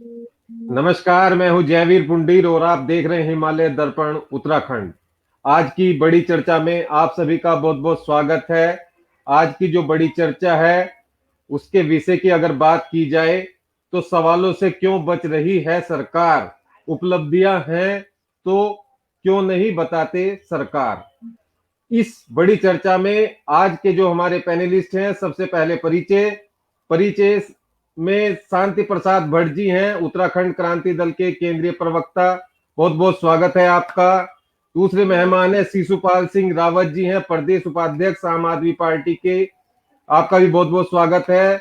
नमस्कार, मैं हूं जयवीर पुंडीर और आप देख रहे हैं हिमालय दर्पण उत्तराखंड। आज की बड़ी चर्चा में आप सभी का बहुत बहुत स्वागत है। आज की जो बड़ी चर्चा है उसके विषय की अगर बात की जाए तो सवालों से क्यों बच रही है सरकार, उपलब्धियां हैं तो क्यों नहीं बताते सरकार। इस बड़ी चर्चा में आज के जो हमारे पैनलिस्ट हैं, सबसे पहले परिचय परिचय में शांति प्रसाद भट्ट जी हैं, उत्तराखंड क्रांति दल के केंद्रीय प्रवक्ता। बहुत बहुत स्वागत है आपका। दूसरे मेहमान है शिशुपाल सिंह रावत जी हैं, प्रदेश उपाध्यक्ष आम आदमी पार्टी के। आपका भी बहुत बहुत स्वागत है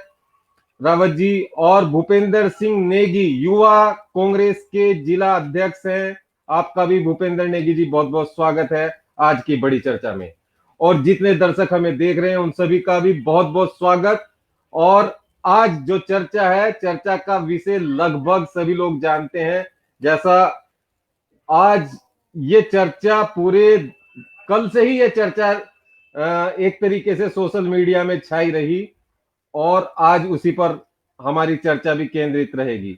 रावत जी। और भूपेंद्र सिंह नेगी युवा कांग्रेस के जिला अध्यक्ष हैं। आपका भी भूपेंद्र नेगी जी बहुत बहुत स्वागत है आज की बड़ी चर्चा में। और जितने दर्शक हमें देख रहे हैं उन सभी का भी बहुत बहुत स्वागत। और आज जो चर्चा है, चर्चा का विषय लगभग सभी लोग जानते हैं। जैसा आज ये चर्चा पूरे कल से ही ये चर्चा एक तरीके से सोशल मीडिया में छाई रही और आज उसी पर हमारी चर्चा भी केंद्रित रहेगी।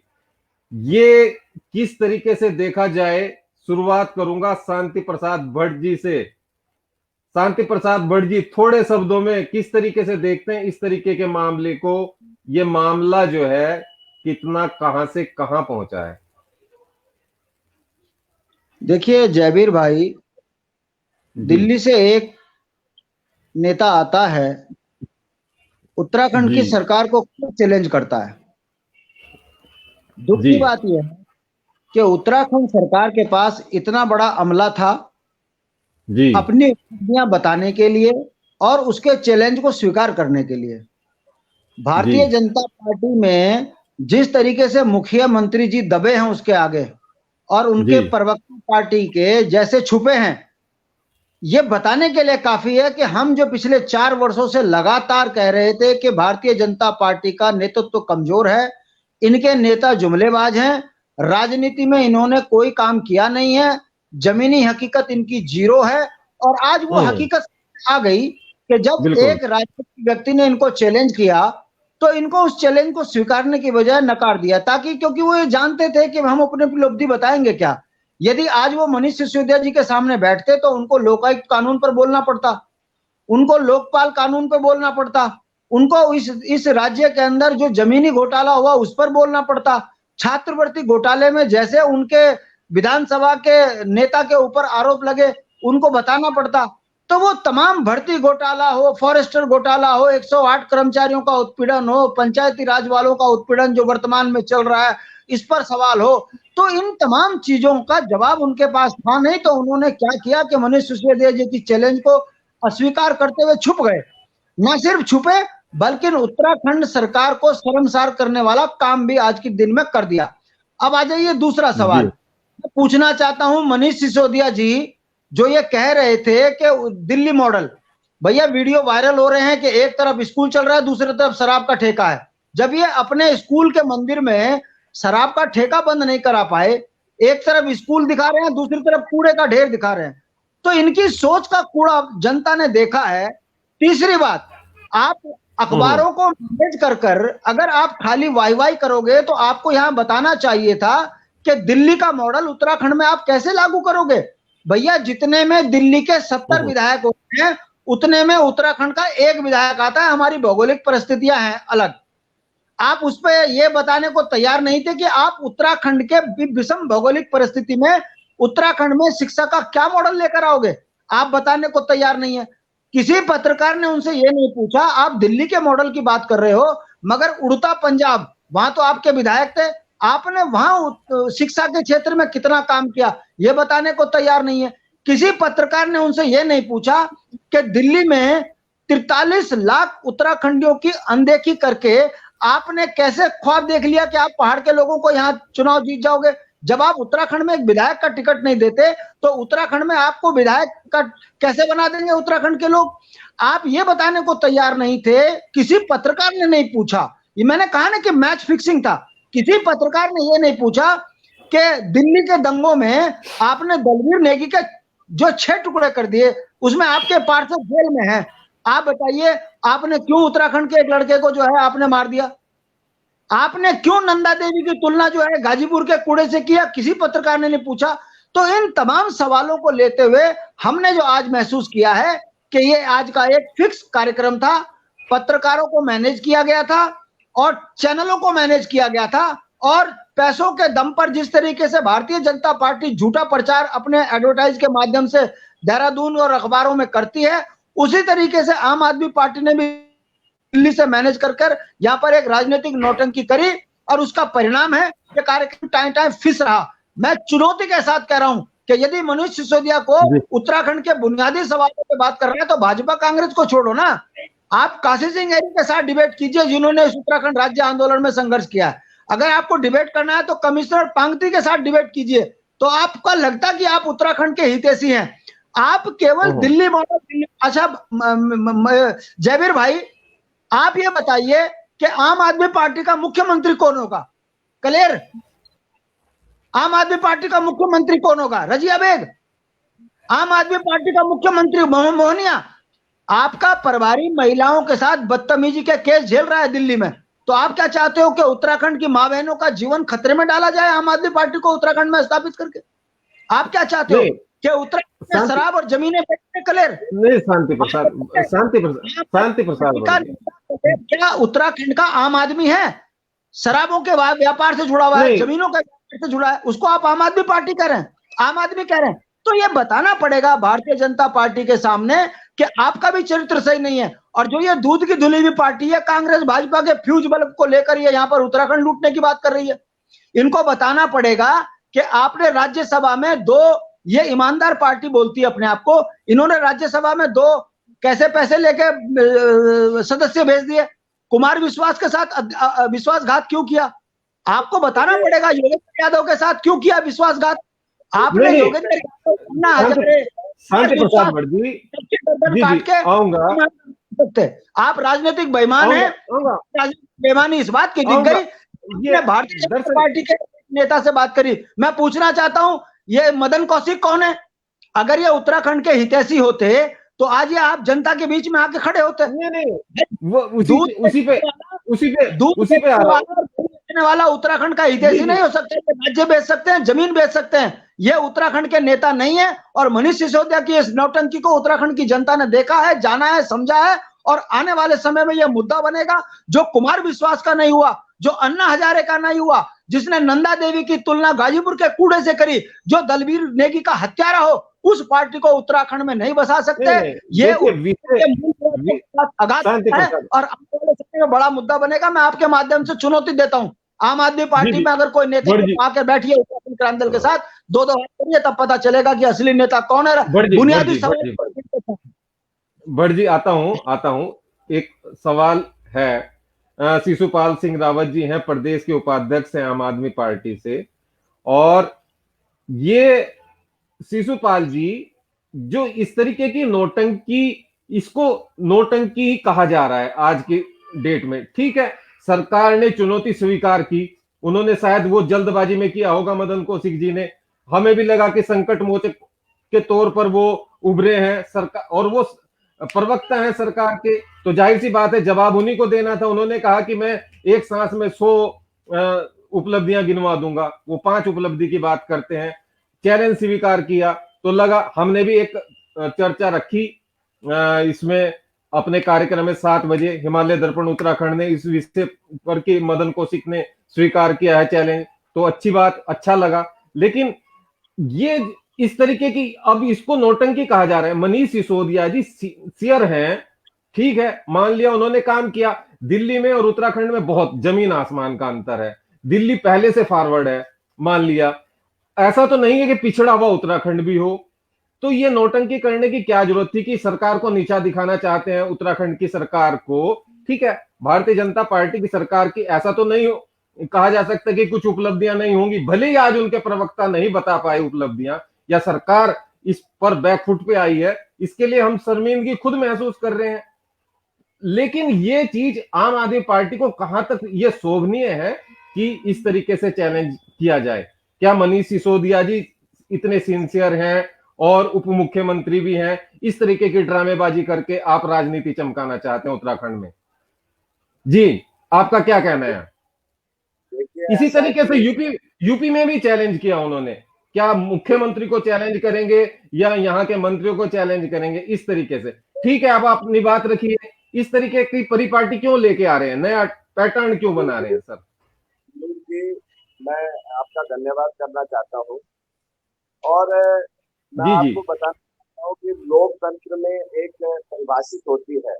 ये किस तरीके से देखा जाए, शुरुआत करूंगा शांति प्रसाद भट्ट जी से। शांति प्रसाद भट्ट जी, थोड़े शब्दों में किस तरीके से देखते हैं इस तरीके के मामले को? ये मामला जो है कितना कहां से कहां पहुंचा है? देखिए जयवीर भाई, दिल्ली से एक नेता आता है, उत्तराखंड की सरकार को चैलेंज करता है। दुख की बात यह है कि उत्तराखंड सरकार के पास इतना बड़ा अमला था अपनी उपलब्धियां बताने के लिए और उसके चैलेंज को स्वीकार करने के लिए। भारतीय जनता पार्टी में जिस तरीके से मुखिया मंत्री जी दबे हैं उसके आगे और उनके प्रवक्ता पार्टी के जैसे छुपे हैं, ये बताने के लिए काफी है कि हम जो पिछले 4 वर्षों से लगातार कह रहे थे कि भारतीय जनता पार्टी का नेतृत्व कमजोर है, इनके नेता जुमलेबाज हैं, राजनीति में इन्होंने कोई काम किया नहीं है, जमीनी हकीकत इनकी जीरो है। और आज वो हकीकत आ गई कि जब एक राजनीतिक व्यक्ति ने इनको चैलेंज किया तो इनको उस चैलेंज को स्वीकारने की बजाय नकार दिया, ताकि क्योंकि वो ये जानते थे कि हम अपनी उपलब्धि बताएंगे क्या। यदि आज वो मनीष सिसोदिया जी के सामने बैठते तो उनको लोकायुक्त कानून पर बोलना पड़ता, उनको लोकपाल कानून पर बोलना पड़ता, उनको इस राज्य के अंदर जो जमीनी घोटाला हुआ उस पर बोलना पड़ता, छात्रवृत्ति घोटाले में जैसे उनके विधानसभा के नेता के ऊपर आरोप लगे उनको बताना पड़ता। तो वो तमाम भर्ती घोटाला हो, फॉरेस्टर घोटाला हो, 108 कर्मचारियों का उत्पीड़न हो, पंचायती राज वालों का उत्पीड़न जो वर्तमान में चल रहा है इस पर सवाल हो, तो इन तमाम चीजों का जवाब उनके पास था नहीं। तो उन्होंने क्या किया कि मनीष सिसोदिया जी की चैलेंज को अस्वीकार करते हुए छुप गए। न सिर्फ छुपे बल्कि उत्तराखंड सरकार को शर्मसार करने वाला काम भी आज के दिन में कर दिया। अब आ जाइए दूसरा सवाल। मैं पूछना चाहता हूं मनीष सिसोदिया जी जो ये कह रहे थे कि दिल्ली मॉडल, भैया वीडियो वायरल हो रहे हैं कि एक तरफ स्कूल चल रहा है दूसरी तरफ शराब का ठेका है। जब ये अपने स्कूल के मंदिर में शराब का ठेका बंद नहीं करा पाए, एक तरफ स्कूल दिखा रहे हैं दूसरी तरफ कूड़े का ढेर दिखा रहे हैं, तो इनकी सोच का कूड़ा जनता ने देखा है। तीसरी बात, आप अखबारों को मैनेज कर अगर आप खाली वाई वाई करोगे तो आपको यहां बताना चाहिए था कि दिल्ली का मॉडल उत्तराखंड में आप कैसे लागू करोगे। भैया जितने में दिल्ली के 70 विधायक होते हैं उतने में उत्तराखंड का एक विधायक आता है। हमारी भौगोलिक परिस्थितियां हैं अलग। आप उस पर यह बताने को तैयार नहीं थे कि आप उत्तराखंड के विषम भौगोलिक परिस्थिति में उत्तराखंड में शिक्षा का क्या मॉडल लेकर आओगे, आप बताने को तैयार नहीं है। किसी पत्रकार ने उनसे यह नहीं पूछा, आप दिल्ली के मॉडल की बात कर रहे हो मगर उड़ता पंजाब, वहां तो आपके विधायक थे, आपने वहां शिक्षा के क्षेत्र में कितना काम किया यह बताने को तैयार नहीं है। किसी पत्रकार ने उनसे यह नहीं पूछा कि दिल्ली में 43 लाख उत्तराखंडियों की अनदेखी करके आपने कैसे ख्वाब देख लिया कि आप पहाड़ के लोगों को यहां चुनाव जीत जाओगे। जब आप उत्तराखंड में एक विधायक का टिकट नहीं देते तो उत्तराखंड में आपको विधायक का कैसे बना देंगे उत्तराखंड के लोग। आप ये बताने को तैयार नहीं थे, किसी पत्रकार ने नहीं पूछा। ये मैंने कहा ना कि मैच फिक्सिंग था। किसी पत्रकार ने ये नहीं पूछा कि दिल्ली के दंगों में आपने दलवीर नेगी के जो 6 टुकड़े कर दिए उसमें आपके पार्षद जेल में हैं, आप बताइए आपने क्यों उत्तराखंड के एक लड़के को जो है आपने मार दिया। आपने क्यों नंदा देवी की तुलना जो है गाजीपुर के कूड़े से किया, किसी पत्रकार ने नहीं पूछा। तो इन तमाम सवालों को लेते हुए हमने जो आज महसूस किया है कि ये आज का एक फिक्स कार्यक्रम था, पत्रकारों को मैनेज किया गया था और चैनलों को मैनेज किया गया था, और पैसों के दम पर जिस तरीके से भारतीय जनता पार्टी झूठा प्रचार अपने एडवर्टाइज के माध्यम से देहरादून और अखबारों में करती है, उसी तरीके से आम आदमी पार्टी ने भी दिल्ली से मैनेज कर यहाँ पर एक राजनीतिक नौटंकी करी, और उसका परिणाम है कि कार्यक्रम टाइम टाइम फिस रहा। मैं चुनौती के साथ कह रहा हूं कि यदि मनीष सिसोदिया को उत्तराखंड के बुनियादी सवालों पे बात कर रहे हैं तो भाजपा कांग्रेस को छोड़ो ना, आप काशी सिंह ऐरी के साथ डिबेट कीजिए जिन्होंने इस उत्तराखंड राज्य आंदोलन में संघर्ष किया है। अगर आपको डिबेट करना है तो कमिश्नर पांगती के साथ डिबेट कीजिए, तो आपका लगता कि आप उत्तराखंड के हितैषी हैं। आप केवल दिल्ली बोलो, दिल्ली। अच्छा जयवीर भाई, आप ये बताइए कि आम आदमी पार्टी का मुख्यमंत्री कौन होगा? क्लियर? आम आदमी पार्टी का मुख्यमंत्री कौन होगा? रजिया बेग। आम आदमी पार्टी का मुख्यमंत्री मोहनिया। आपका प्रभारी महिलाओं के साथ बदतमीजी के केस झेल रहा है दिल्ली में, तो आप क्या चाहते हो कि उत्तराखंड की मां बहनों का जीवन खतरे में डाला जाए आम आदमी पार्टी को उत्तराखंड में स्थापित करके? आप क्या चाहते हो कि उत्तराखंड में शराब और जमीनें बेचने? क्लियर? नहीं, शांति प्रसाद क्या उत्तराखंड का आम आदमी है? शराबों के व्यापार से जुड़ा हुआ है, जमीनों का व्यापार से जुड़ा है, उसको आप आम आदमी पार्टी कह रहे हैं, आम आदमी कह रहे हैं। तो ये बताना पड़ेगा भारतीय जनता पार्टी के सामने कि आपका भी चरित्र सही नहीं है। और जो ये दूध की धुली हुई पार्टी है, कांग्रेस भाजपा के फ्यूज बल्ब को लेकर ये यहाँ पर उत्तराखंड लूटने की बात कर रही है। इनको बताना पड़ेगा कि आपने राज्यसभा में दो, ये ईमानदार पार्टी बोलती है अपने आप को, इन्होंने राज्यसभा में दो कैसे पैसे लेके सदस्य भेज दिए। कुमार विश्वास के साथ विश्वासघात क्यों किया? आपको बताना पड़ेगा। योगेंद्र यादव के साथ क्यों किया विश्वासघात? आपने योगेंद्र आप राजनीतिक बेईमान है। बेईमानी इस बात की दिख गई। भारतीय जनता पार्टी के नेता से बात करी। मैं पूछना चाहता हूं, ये मदन कौशिक कौन है? अगर ये उत्तराखंड के हितैषी होते तो आज ये आप जनता के बीच में आके खड़े होते। वो उसी पे वाला उत्तराखंड का हितैषी नहीं हो सकता। राज्य बेच सकते हैं, जमीन बेच सकते हैं, ये उत्तराखंड के नेता नहीं है। और मनीष सिसोदिया की इस नौटंकी को उत्तराखंड की जनता ने देखा है, जाना है, समझा है, और आने वाले समय में यह मुद्दा बनेगा। जो कुमार विश्वास का नहीं हुआ, जो अन्ना हजारे का नहीं हुआ, जिसने नंदा देवी की तुलना गाजीपुर के कूड़े से करी, जो दलबीर नेगी का हत्यारा हो, उस पार्टी को उत्तराखंड में नहीं बसा सकते। ये आघात है और आने वाले समय में बड़ा मुद्दा बनेगा। मैं आपके माध्यम से चुनौती देता हूं, आम आदमी पार्टी में अगर कोई नेता आकर बैठिए उत्तराखंड क्रांति दल के साथ, दो हाथ करिए, तब पता चलेगा कि असली नेता कौन है। बुनियादी सवाल। भट्ट जी, आता हूं। एक सवाल है, शिशुपाल सिंह रावत जी हैं, प्रदेश के उपाध्यक्ष हैं आम आदमी पार्टी से, और ये शिशुपाल जी जो इस तरीके की नौटंकी, इसको नौटंकी ही कहा जा रहा है आज की डेट में। ठीक है, सरकार ने चुनौती स्वीकार की, उन्होंने शायद वो जल्दबाजी में किया होगा मदन कौशिक जी ने, हमें भी लगा कि संकट मोचक के तौर पर वो उभरे हैं सरकार, और वो प्रवक्ता हैं सरकार के, तो जाहिर सी बात है जवाब उन्हीं को देना था। उन्होंने कहा कि मैं एक सांस में 100 उपलब्धियां गिनवा दूंगा, वो 5 उपलब्धि की बात करते हैं। चैलेंज स्वीकार किया तो लगा, हमने भी एक चर्चा रखी इसमें अपने कार्यक्रम में 7 बजे, हिमालय दर्पण उत्तराखंड ने इस विषय पर कि मदन कौशिक ने स्वीकार किया है चैलेंज, तो अच्छी बात, अच्छा लगा। लेकिन ये इस तरीके की, अब इसको नौटंकी कहा जा रहा है। मनीष सिसोदिया जी सियर हैं, ठीक है, मान लिया उन्होंने काम किया। दिल्ली में और उत्तराखंड में बहुत जमीन आसमान का अंतर है, दिल्ली पहले से फॉरवर्ड है, मान लिया। ऐसा तो नहीं है कि पिछड़ा हुआ उत्तराखंड भी हो, तो ये नौटंकी करने की क्या जरूरत थी कि सरकार को नीचा दिखाना चाहते हैं उत्तराखंड की सरकार को। ठीक है, भारतीय जनता पार्टी की सरकार की ऐसा तो नहीं कहा जा सकता कि कुछ उपलब्धियां नहीं होंगी, भले ही आज उनके प्रवक्ता नहीं बता पाए उपलब्धियां, या सरकार इस पर बैकफुट पे आई है, इसके लिए हम शर्मिंदगी खुद महसूस कर रहे हैं। लेकिन ये चीज आम आदमी पार्टी को कहां तक ये शोभनीय है कि इस तरीके से चैलेंज किया जाए? क्या मनीष सिसोदिया जी इतने सिंसियर हैं और उप मुख्यमंत्री भी हैं, इस तरीके की ड्रामेबाजी करके आप राजनीति चमकाना चाहते हैं उत्तराखंड में? जी, आपका क्या कहना है? इसी तरीके से यूपी में भी चैलेंज किया उन्होंने। क्या मुख्यमंत्री को चैलेंज करेंगे या यहाँ के मंत्रियों को चैलेंज करेंगे, इस तरीके से। ठीक है, अब अपनी बात रखिए, इस तरीके की परिपाटी क्यों लेके आ रहे हैं, नया पैटर्न क्यों बना रहे हैं सर? जी, मैं आपका धन्यवाद करना चाहता हूँ और मैं जी जी आपको बताना चाहता हूँ कि लोकतंत्र में एक परिभाषित होती है।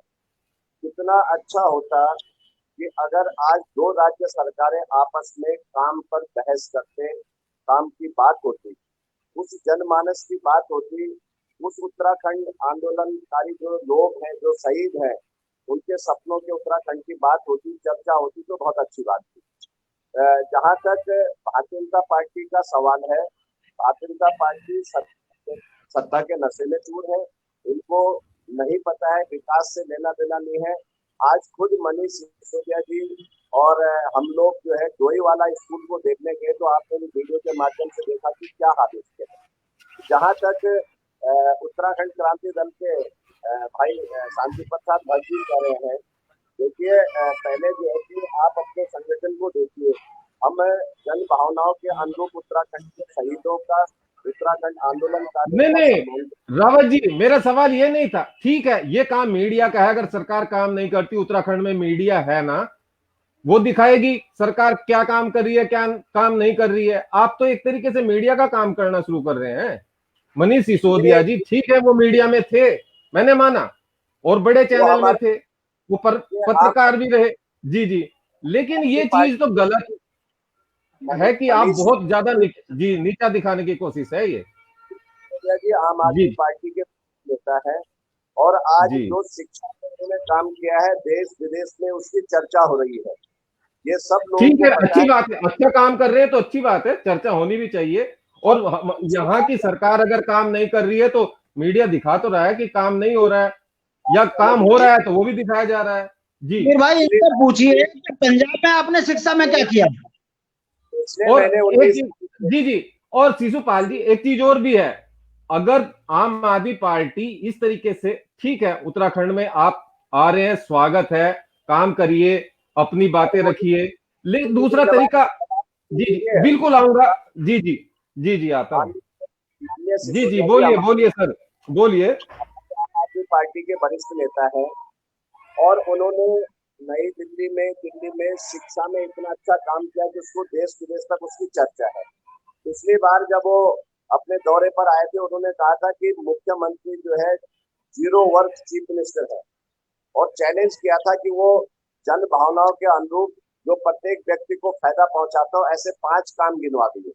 कितना अच्छा होता कि अगर आज दो राज्य सरकारें आपस में काम पर बहस करते, काम की बात होती, उस जनमानस की बात होती, उस उत्तराखंड आंदोलनकारी जो लोग हैं, जो शहीद हैं, उनके सपनों के उत्तराखंड की बात होती, चर्चा होती, तो बहुत अच्छी बात थी। जहां तक भारतीय जनता पार्टी का सवाल है, भारतीय जनता पार्टी सत्ता के नशे में चूर है। इनको नहीं पता है, विकास से लेना देना नहीं है। आज खुद मनीष सिसोदिया जी और हम लोग जो है डोई वाला स्कूल को देखने गए, तो आपने भी वीडियो के माध्यम से देखा कि क्या हाल है। जहां तक उत्तराखंड क्रांति दल के भाई शांति प्रसाद भट्टी कह रहे हैं, देखिए पहले जो है कि आप अपने संगठन को देखिए, हम जन भावनाओं के अनुरूप उत्तराखंड के शहीदों का, उत्तराखंड आंदोलन का नहीं रावत जी, मेरा सवाल ये नहीं था। ठीक है, ये काम मीडिया का है, अगर सरकार काम नहीं करती, उत्तराखंड में मीडिया है ना, वो दिखाएगी सरकार क्या काम कर रही है, क्या काम नहीं कर रही है। आप तो एक तरीके से मीडिया का काम करना शुरू कर रहे हैं। मनीष सिसोदिया जी ठीक है, वो मीडिया में थे, मैंने माना, और बड़े चैनल में थे, वो पत्रकार भी रहे। जी जी, लेकिन ये चीज तो गलत है कि आप बहुत ज्यादा जी नीचा दिखाने की कोशिश है ये। जी आम आदमी पार्टी के नेता है और आज जो शिक्षा में उन्होंने काम किया है, देश विदेश में उसकी चर्चा हो रही है। ये सब लोग ठीक है, अच्छी बात है, अच्छा काम कर रहे हैं तो अच्छी बात है, चर्चा होनी भी चाहिए। और यहाँ की सरकार अगर काम नहीं कर रही है तो मीडिया दिखा तो रहा है कि काम नहीं हो रहा है, या काम हो रहा है तो वो भी दिखाया जा रहा है। जी फिर भाई इनसे पूछिए कि पंजाब में आपने शिक्षा में क्या किया। और एक चीज, जी जी, और शिशुपाल जी एक चीज और भी है, अगर आम आदमी पार्टी इस तरीके से, ठीक है उत्तराखंड में आप आ रहे हैं, स्वागत है, काम करिए, अपनी बातें रखिए, लेकिन दूसरा तरीका, जी बिल्कुल आऊंगा, जी जी जी जी आता हूँ, जी जी बोलिए बोलिए सर बोलिए। आम आदमी पार्टी के वरिष्ठ नेता है और उन्होंने नई दिल्ली में शिक्षा में इतना अच्छा काम किया कि उसको देश विदेश तक उसकी चर्चा है। पिछली बार जब वो अपने दौरे पर आए थे, उन्होंने कहा था कि मुख्यमंत्री जो है 0 वर्क चीफ मिनिस्टर है, और चैलेंज किया था कि वो जन भावनाओं के अनुरूप जो प्रत्येक व्यक्ति को फायदा पहुंचाता हो, ऐसे 5 काम गिनवा दिए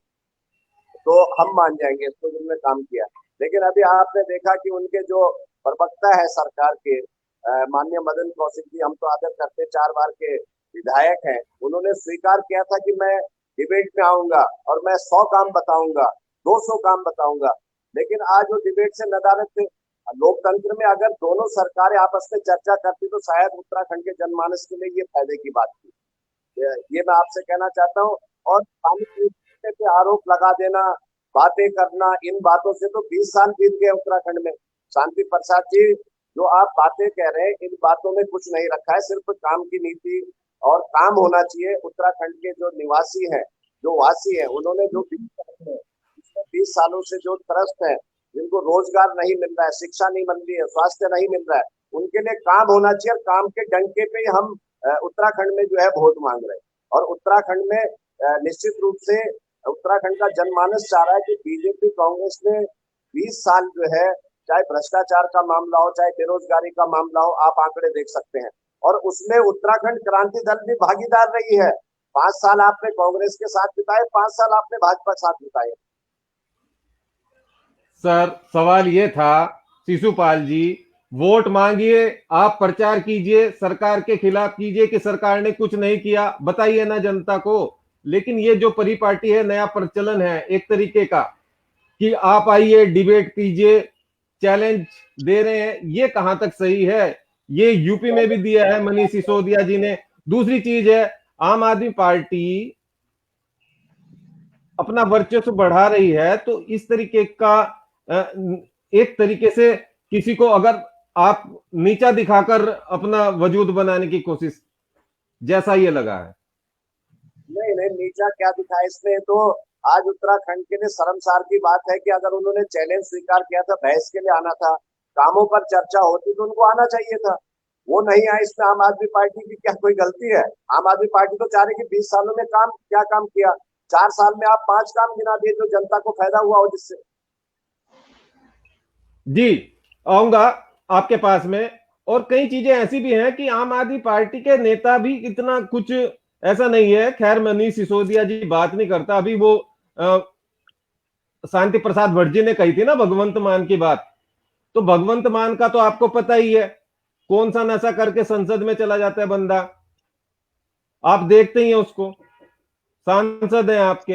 तो हम मान जाएंगे इसको, जिन्होंने काम किया। लेकिन अभी आपने देखा कि उनके जो प्रवक्ता है सरकार के, माननीय मदन कौशिक जी, हम तो आदर करते 4 बार के विधायक हैं, उन्होंने स्वीकार किया था कि मैं डिबेट में आऊंगा और मैं 100 काम बताऊंगा, 200 काम बताऊंगा। लेकिन आज वो डिबेट से नदारत थे। लोकतंत्र में अगर दोनों सरकारें आपस में चर्चा करती तो शायद उत्तराखंड के जनमानस के लिए ये फायदे की बात थी। ये मैं आपसे कहना चाहता हूँ। और पानी पे आरोप लगा देना, बातें करना, इन बातों से तो 20 साल बीत गए उत्तराखंड में। शांति प्रसाद जी, जो आप बातें कह रहे हैं, इन बातों में कुछ नहीं रखा है, सिर्फ काम की नीति और काम होना चाहिए। उत्तराखंड के जो निवासी हैं, जो वासी हैं, उन्होंने जो 20 सालों से जो त्रस्त है, जिनको रोजगार नहीं मिल रहा है, शिक्षा नहीं मिल रही है, स्वास्थ्य नहीं मिल रहा है, उनके लिए काम होना चाहिए। और काम के डंके पे ही हम उत्तराखंड में जो है वोट मांग रहे हैं। और उत्तराखंड में निश्चित रूप से उत्तराखंड का जनमानस चाह रहा है कि बीजेपी कांग्रेस ने 20 साल जो है, चाहे भ्रष्टाचार का मामला हो, चाहे बेरोजगारी का मामला हो, आप आंकड़े देख सकते हैं, और उसमें उत्तराखंड क्रांति दल भी भागीदार रही है। 5 साल आपने कांग्रेस के साथ बिताए, 5 साल आपने भाजपा के साथ बिताए। सर सवाल ये था शिशुपाल जी, वोट मांगिए, आप प्रचार कीजिए, सरकार के खिलाफ कीजिए कि सरकार ने कुछ नहीं किया, बताइए ना जनता को। लेकिन ये जो परिपाटी है, नया प्रचलन है एक तरीके का कि आप आइए डिबेट कीजिए, चैलेंज दे रहे हैं, ये कहां तक सही है? ये यूपी में भी दिया है मनीष सिसोदिया जी ने। दूसरी चीज है, आम आदमी पार्टी अपना वर्चस्व बढ़ा रही है, तो इस तरीके का एक तरीके से किसी को अगर आप नीचा दिखाकर अपना वजूद बनाने की कोशिश, जैसा ये लगा है। ने इन्हें नीचा क्या दिखाया इसने, तो आज उत्तराखंड के लिए शर्मसार की बात है कि अगर उन्होंने चैलेंज स्वीकार किया था, बहस के लिए आना था, कामों पर चर्चा होती तो उनको आना चाहिए था, वो नहीं आए। इसमें आम आदमी पार्टी की क्या कोई गलती है? आम आदमी पार्टी तो चाह रही कि 20 सालों में क्या काम किया, 4 साल में आप 5 काम गिना दिए जो जनता को फायदा हुआ हो जिससे। जी, आऊंगा आपके पास में। और कई चीजें ऐसी भी हैं कि आम आदमी पार्टी के नेता भी इतना कुछ ऐसा नहीं है। खैर, मनीष सिसोदिया जी बात नहीं करता। अभी वो शांति प्रसाद भटजी ने कही थी ना भगवंत मान की बात, तो भगवंत मान का तो आपको पता ही है, कौन सा नशा करके संसद में चला जाता है बंदा, आप देखते ही हैं उसको, सांसद हैं आपके।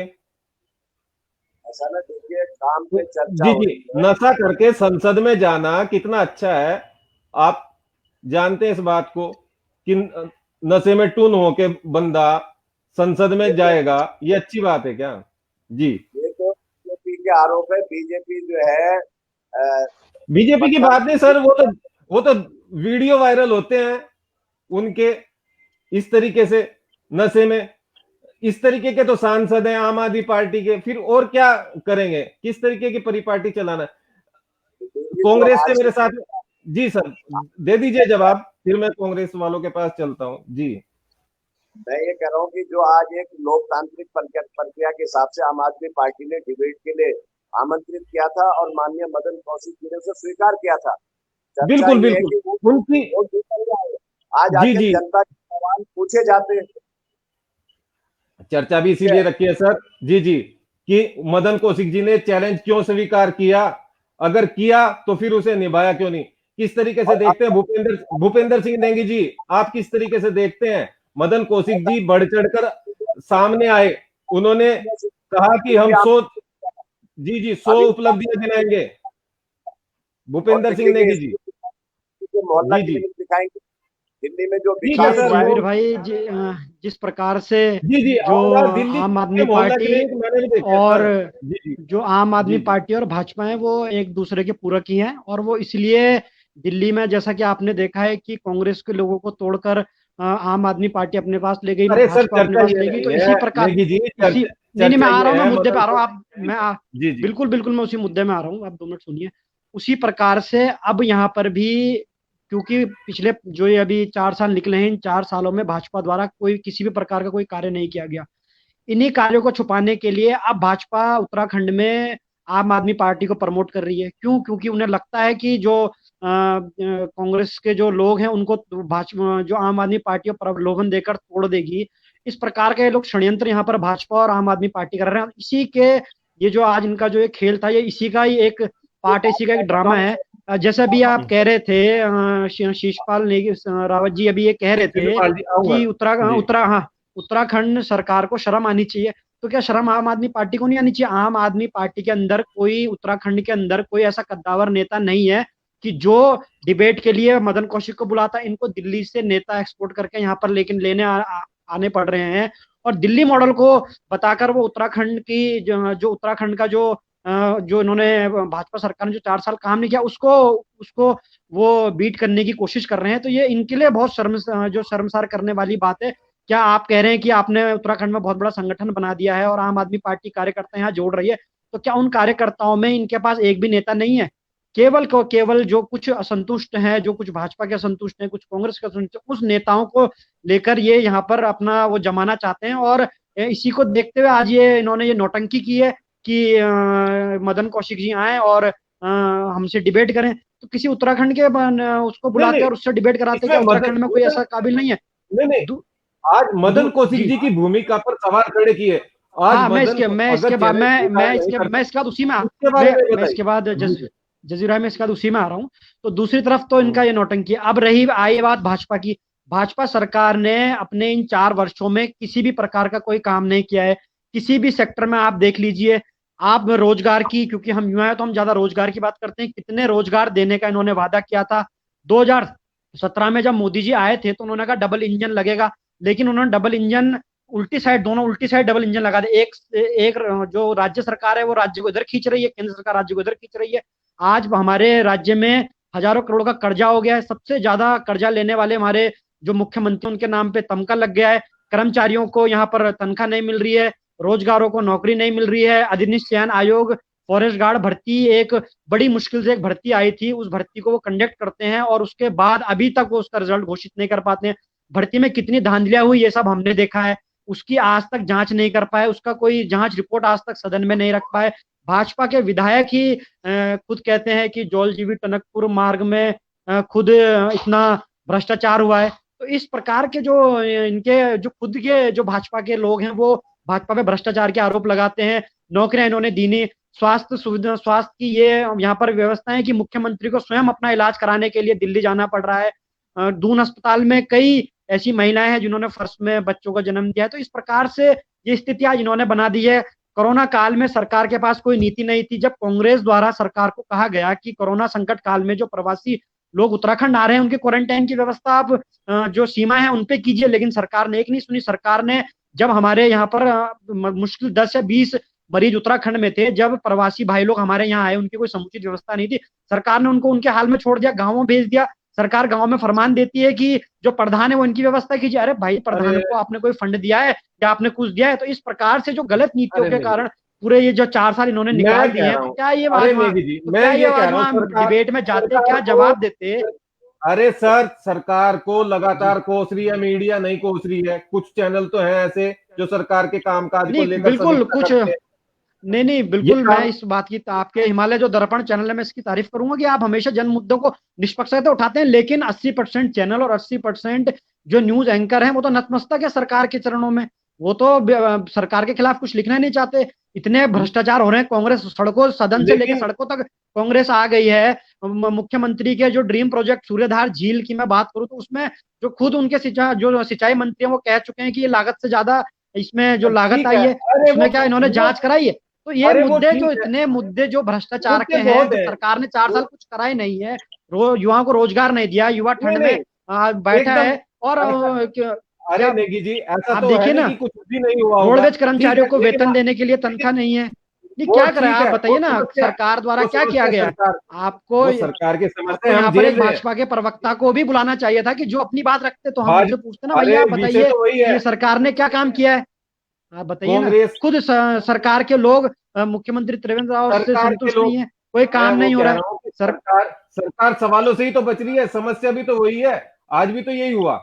ऐसा ना देखिए, काम पे चर्चा जी हो जी, रही है। नशा करके संसद में जाना कितना अच्छा है, आप जानते हैं इस बात को कि नशे में टून होके बंदा संसद में जाएगा, ये अच्छी बात है क्या? जी, ये तो बीजेपी के आरोप है। बीजेपी जो है बीजेपी की बात नहीं सर, वो तो वीडियो वायरल होते हैं उनके इस तरीके से नशे में। इस तरीके के तो सांसद हैं आम आदमी पार्टी के, फिर और क्या करेंगे? किस तरीके की परिपाटी चलाना? जो कांग्रेस से आज मेरे साथ। जी सर, दे दीजिए जवाब, फिर मैं कांग्रेस वालों के पास चलता हूं। जी, मैं ये कह रहा हूँ कि जो आज एक लोकतांत्रिक प्रक्रिया के हिसाब से आम आदमी पार्टी ने डिबेट के लिए आमंत्रित किया था और माननीय मदन कौशिक जी ने उसे स्वीकार किया था। चर्चा बिल्कुल ये है बिल्कुल। कि उनकी। वो निकल जाए। आज जी आखिर जी, जनता के सवाल पूछे जाते हैं। चर्चा भी इसीलिए रखी है सर, जी जी, कि मदन कौशिक जी ने चैलेंज क्यों स्वीकार किया, अगर किया तो फिर उसे निभाया क्यों नहीं? किस तरीके से और देखते हैं भूपेंद्र सिंह नेगी जी, आप किस तरीके से देखते हैं? मदन कौशिक जी बढ़ चढ़कर सामने आए, उन्होंने कहा कि हम 100, जी जी, 100 अभी उपलब्धियां गिनाएंगे। और भूपेंद्र सिंह दिल्ली नेगी जी। के मोहल्ला जी जी, क्लिनिक दिखाएंगे। दिल्ली में जो ठीक है विकास देखिए सर। हुआ है। जावेद भाई जिस प्रकार से जी जी, जो आऊंगा दिल्ली आम के आदमी मोहल्ला पार्टी क्लिनिक मैंने भी देखे हैं और सर। जी जी, जो आम आदमी जी जी, पार्टी और भाजपा है वो एक दूसरे के पूरक ही हैं और वो इसलिए दिल्ली में जैसा कि आपने देखा है कि कांग्रेस के लोगों को तोड़कर आम आदमी पार्टी अपने पास ले गई, अरे सर, भाजपा अपने चर्चा पास ये ले गई, नहीं तो है इसी प्रकार नेगी जी, इसी चर्चा नहीं मैं चर्चा आ रहा ये हूँ, मैं है मुद्दे पे मदन आ रहा हूँ। आप कौशिक मैं जी जी, बिल्कुल बिल्कुल मैं उसी मुद्दे में आ रहा हूँ, आप 2 मिनट सुनिए। उसी प्रकार से अब यहाँ पर भी क्योंकि पिछले जो ये अभी 4 साल निकले हैं, इन 4 सालों में भाजपा द्वारा कोई किसी भी प्रकार का कोई कार्य नहीं किया गया। इन्हीं कार्यों को छुपाने के लिए अब भाजपा उत्तराखंड में आम आदमी पार्टी को प्रमोट कर रही है। क्यों? क्योंकि उन्हें लगता है कि जो कांग्रेस के जो लोग हैं उनको भाजपा जो आम आदमी पार्टी को प्रलोभन देकर तोड़ देगी। इस प्रकार के लोग षड्यंत्र यहाँ पर भाजपा और आम आदमी पार्टी कर रहे हैं। इसी के ये जो आज इनका जो एक खेल था, ये इसी का ही एक पार्ट है, इसी का एक ड्रामा है। जैसा भी आप कह रहे थे शीशपाल रावत जी अभी ये कह रहे थे शिवपाल जी आऊंगा कि जी। उत्तराखंड सरकार को शर्म आनी चाहिए। तो क्या शर्म आम आदमी पार्टी को नहीं आनी चाहिए? आम आदमी पार्टी के अंदर कोई, उत्तराखंड के अंदर कोई ऐसा कद्दावर नेता नहीं है कि जो डिबेट के लिए मदन कौशिक को बुलाता। इनको दिल्ली से नेता एक्सपोर्ट करके यहाँ पर लेकिन आने पड़ रहे हैं और दिल्ली मॉडल को बताकर वो उत्तराखंड की जो उत्तराखंड का जो इन्होंने भाजपा सरकार ने जो 4 साल काम नहीं किया उसको उसको वो बीट करने की कोशिश कर रहे हैं। तो ये इनके लिए बहुत शर्मसार करने वाली बात है। क्या आप कह रहे हैं कि आपने उत्तराखंड में बहुत बड़ा संगठन बना दिया है और आम आदमी पार्टी कार्यकर्ता यहाँ जोड़ रही है, तो क्या उन कार्यकर्ताओं में इनके पास एक भी नेता नहीं है? केवल जो कुछ असंतुष्ट हैं, जो कुछ भाजपा के असंतुष्ट हैं, कुछ कांग्रेस के असंतुष्ट हैं, उस नेताओं को लेकर ये यहाँ पर अपना वो जमाना चाहते हैं। और इसी को देखते हुए आज ये इन्होंने ये नौटंकी की है कि मदन कौशिक जी आए और हमसे डिबेट करें। तो किसी उत्तराखंड के उसको नहीं बुलाते नहीं, और उससे डिबेट कराते। इसमें क्या उत्तराखंड में कोई ऐसा काबिल नहीं है? नहीं नहीं, दू, आज मदन दू, कौशिक जी जी की भूमिका पर सवाल खड़े किए। आज हाँ, अगर चैलेंज स्वीकार नहीं मैं करते इसके बाद उसी में उसके बारे में मैं इसके बाद बताइए। जजीरा में इसके बाद उसी में आ रहा हूँ। तो दूसरी तरफ तो हम्म, इनका ये नौटंकी। अब रही आई बात भाजपा की। भाजपा सरकार ने अपने इन 4 वर्षों में किसी भी प्रकार का कोई काम नहीं किया है। किसी भी सेक्टर में आप देख लीजिए। आप रोजगार की, क्योंकि हम युवा हैं तो हम ज्यादा रोजगार की बात करते हैं, कितने रोजगार देने का इन्होंने वादा किया था। 2017 में जब मोदी जी आए थे तो उन्होंने कहा डबल इंजन लगेगा, लेकिन उन्होंने डबल इंजन दोनों उल्टी साइड डबल इंजन लगा दे। एक जो राज्य सरकार है वो राज्य को इधर खींच रही है, केंद्र सरकार राज्य को इधर खींच रही है। आज हमारे राज्य में हजारों करोड़ का कर्जा हो गया है। सबसे ज्यादा कर्जा लेने वाले हमारे जो मुख्यमंत्री उनके नाम पे तमका लग गया है। कर्मचारियों को यहाँ पर तनख्वाह नहीं मिल रही है, रोजगारों को नौकरी नहीं मिल रही है। अधिनियम चयन आयोग फॉरेस्ट गार्ड भर्ती एक बड़ी मुश्किल से एक भर्ती आई थी, उस भर्ती को वो कंडक्ट करते हैं और उसके बाद अभी तक वो उसका रिजल्ट घोषित नहीं कर पाते हैं। भर्ती में कितनी धांधलियां हुई ये सब हमने देखा है, उसकी आज तक जांच नहीं कर पाए, उसका कोई जांच रिपोर्ट आज तक सदन में नहीं रख पाए। भाजपा के विधायक ही खुद कहते हैं कि जौलजीबी टनकपुर मार्ग में खुद इतना भ्रष्टाचार हुआ है। तो इस प्रकार के जो इनके जो खुद के जो भाजपा के लोग हैं वो भाजपा पे भ्रष्टाचार के आरोप लगाते हैं। नौकरियां इन्होंने दी नहीं, स्वास्थ्य सुविधा, स्वास्थ्य की ये यहाँ पर व्यवस्था है कि मुख्यमंत्री को स्वयं अपना इलाज कराने के लिए दिल्ली जाना पड़ रहा है। दून अस्पताल में कई ऐसी महिलाएं हैं जिन्होंने फर्श में बच्चों को जन्म दिया है। तो इस प्रकार से ये स्थिति आज इन्होंने बना दी है। कोरोना काल में सरकार के पास कोई नीति नहीं थी। जब कांग्रेस द्वारा सरकार को कहा गया कि कोरोना संकट काल में जो प्रवासी लोग उत्तराखंड आ रहे हैं उनके क्वारंटाइन की व्यवस्था आप जो सीमा है उन पे कीजिए, लेकिन सरकार ने एक नहीं सुनी। सरकार ने जब हमारे यहाँ पर मुश्किल 10 या 20 मरीज उत्तराखंड में थे, जब प्रवासी भाई लोग हमारे यहाँ आए, उनकी कोई समुचित व्यवस्था नहीं थी, सरकार ने उनको उनके हाल में छोड़ दिया, गाँवों भेज दिया। सरकार गांव में फरमान देती है कि जो प्रधान है वो इनकी व्यवस्था कीजिए। अरे भाई, प्रधान को आपने कोई फंड दिया है या आपने कुछ दिया है? तो इस प्रकार से जो गलत नीतियों के कारण पूरे ये जो 4 साल इन्होंने निकाल दिए हैं, तो क्या ये डिबेट में जाते क्या जवाब देते? अरे सर, सरकार को लगातार कोस रही है, मीडिया नहीं कोस रही है। कुछ चैनल तो है ऐसे जो सरकार के कामकाज को लेकर बिल्कुल कुछ नहीं, बिल्कुल मैं इस बात की आपके हिमालय जो दर्पण चैनल है मैं इसकी तारीफ करूंगा कि आप हमेशा जन मुद्दों को निष्पक्षता उठाते हैं, लेकिन 80% चैनल और 80% जो न्यूज एंकर हैं वो तो नतमस्तक है सरकार के चरणों में। वो तो सरकार के खिलाफ कुछ लिखना नहीं चाहते। इतने भ्रष्टाचार हो रहे हैं, कांग्रेस सड़कों, सदन से लेकर सड़कों तक कांग्रेस आ गई है। मुख्यमंत्री के जो ड्रीम प्रोजेक्ट सूर्यधार झील की मैं बात करूं तो उसमें जो खुद उनके सिंचाई मंत्री हैं वो कह चुके हैं कि ये लागत से ज्यादा इसमें जो लागत आई है उसमें क्या इन्होंने जांच कराई है? तो ये मुद्दे जो इतने मुद्दे जो भ्रष्टाचार के हैं, सरकार ने 4 साल कुछ करा ही नहीं है, युवाओं को रोजगार नहीं दिया, युवा ठंड में बैठा है। और अरे नेगी जी, ऐसा आप तो देखिए ना, कुछ भी नहीं हुआ, रोडवेज कर्मचारियों को वेतन देने के लिए तनख्वाह नहीं है। ये क्या करें आप बताइए ना, सरकार द्वारा क्या किया गया? आपको सरकार के समझते हैं, यहाँ पर एक भाजपा के प्रवक्ता को भी बुलाना चाहिए था कि जो अपनी बात रखते तो हम उनसे पूछते ना, भैया आप बताइए सरकार ने क्या काम किया है, आप बताइए ना। खुद सरकार के लोग मुख्यमंत्री त्रिवेंद्र रावत से संतुष्ट नहीं है, कोई काम नहीं हो रहा है। सरकार सवालों से ही तो बच रही है, समस्या भी तो वही है, आज भी तो यही हुआ।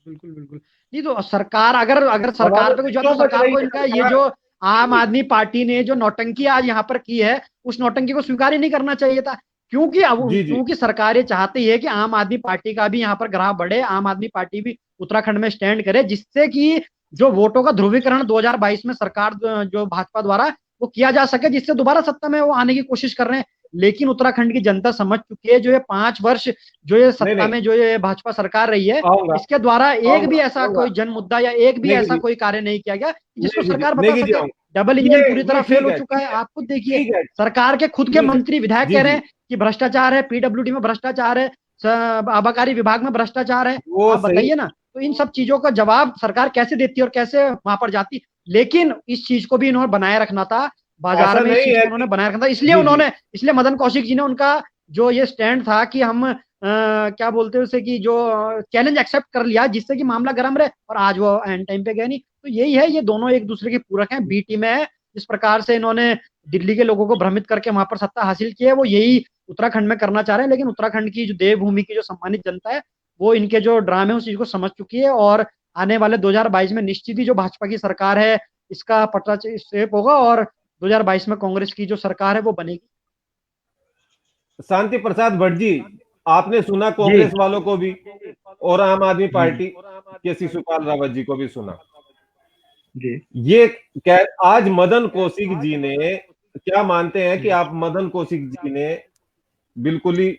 बिल्कुल नहीं, तो सरकार अगर सरकार पे कोई जो सरकार को इनका ये जो आम आदमी पार्टी ने जो नौटंकी आज यहाँ पर की है उस नौटंकी को स्वीकार ही नहीं करना चाहिए था। क्योंकि सरकार ये चाहती है कि आम आदमी पार्टी का भी यहाँ पर ग्राफ बढ़े, आम आदमी पार्टी भी उत्तराखंड में स्टैंड करे, जिससे कि जो वोटों का ध्रुवीकरण 2022 में सरकार जो भाजपा द्वारा वो किया जा सके, जिससे दोबारा सत्ता में वो आने की कोशिश कर रहे हैं। लेकिन उत्तराखंड की जनता समझ चुकी है, जो ये 5 वर्ष जो ये सत्ता में जो ये भाजपा सरकार रही है, इसके द्वारा एक भी ऐसा कोई जन मुद्दा या एक भी ऐसा कोई कार्य नहीं किया गया जिसको सरकार बता सके। डबल इंजन पूरी तरह फेल हो चुका है। आप खुद देखिए, सरकार के खुद के मंत्री विधायक कह रहे हैं कि भ्रष्टाचार है, पीडब्ल्यूडी में भ्रष्टाचार है, आबकारी विभाग में भ्रष्टाचार है। आप बताइए ना, तो इन सब चीजों का जवाब सरकार कैसे देती और कैसे वहां पर जाती? लेकिन इस चीज को भी इन्होंने बनाए रखना था, बाजार में इस चीज को उन्होंने बनाए रखना था। इसलिए मदन कौशिक जी ने उनका जो ये स्टैंड था कि हम क्या बोलते हैं उसे, कि जो चैलेंज एक्सेप्ट कर लिया, जिससे कि मामला गर्म रहे, और आज वो एंड टाइम पे गए नहीं। तो यही है, ये दोनों एक दूसरे के पूरक हैं। बी टीम है, जिस प्रकार से इन्होंने दिल्ली के लोगों को भ्रमित करके वहां पर सत्ता हासिल की है, वो यही उत्तराखंड में करना चाह रहे हैं। लेकिन उत्तराखंड की जो देवभूमि की जो सम्मानित जनता है वो इनके जो ड्रामे उस चीज को समझ चुकी है, और आने वाले 2022 में निश्चित ही जो भाजपा की सरकार है इसका पटा शेप होगा और 2022 में कांग्रेस की जो सरकार है वो बनेगी। शांति प्रसाद भट्ट जी, आपने सुना कांग्रेस वालों को भी और आम आदमी पार्टी के शिशुपाल रावत जी को भी सुना। ये क्या आज मदन कौशिक जी ने, क्या मानते हैं कि आप मदन कौशिक जी ने बिल्कुल ही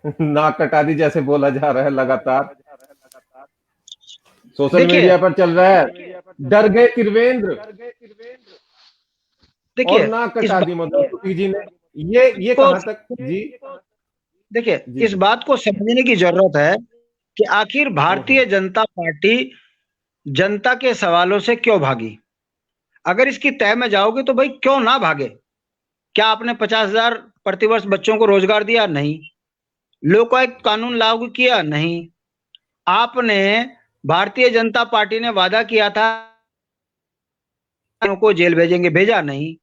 नाक कटा दी, जैसे बोला जा रहा है लगातार सोशल मीडिया पर चल रहा है, डर गए त्रिवेंद्र, देखिए नाक कटा दी मदन कौशिक जी ने। ये कहां तक जी? देखिए, इस बात को समझने की जरूरत है कि आखिर भारतीय जनता पार्टी जनता के सवालों से क्यों भागी। अगर इसकी तय में जाओगे तो भाई क्यों ना भागे। क्या आपने 50,000 प्रतिवर्ष बच्चों को रोजगार दिया? नहीं। लोकायुक्त कानून लागू किया? नहीं। आपने भारतीय जनता पार्टी ने वादा किया था को जेल भेजेंगे, भेजा नहीं।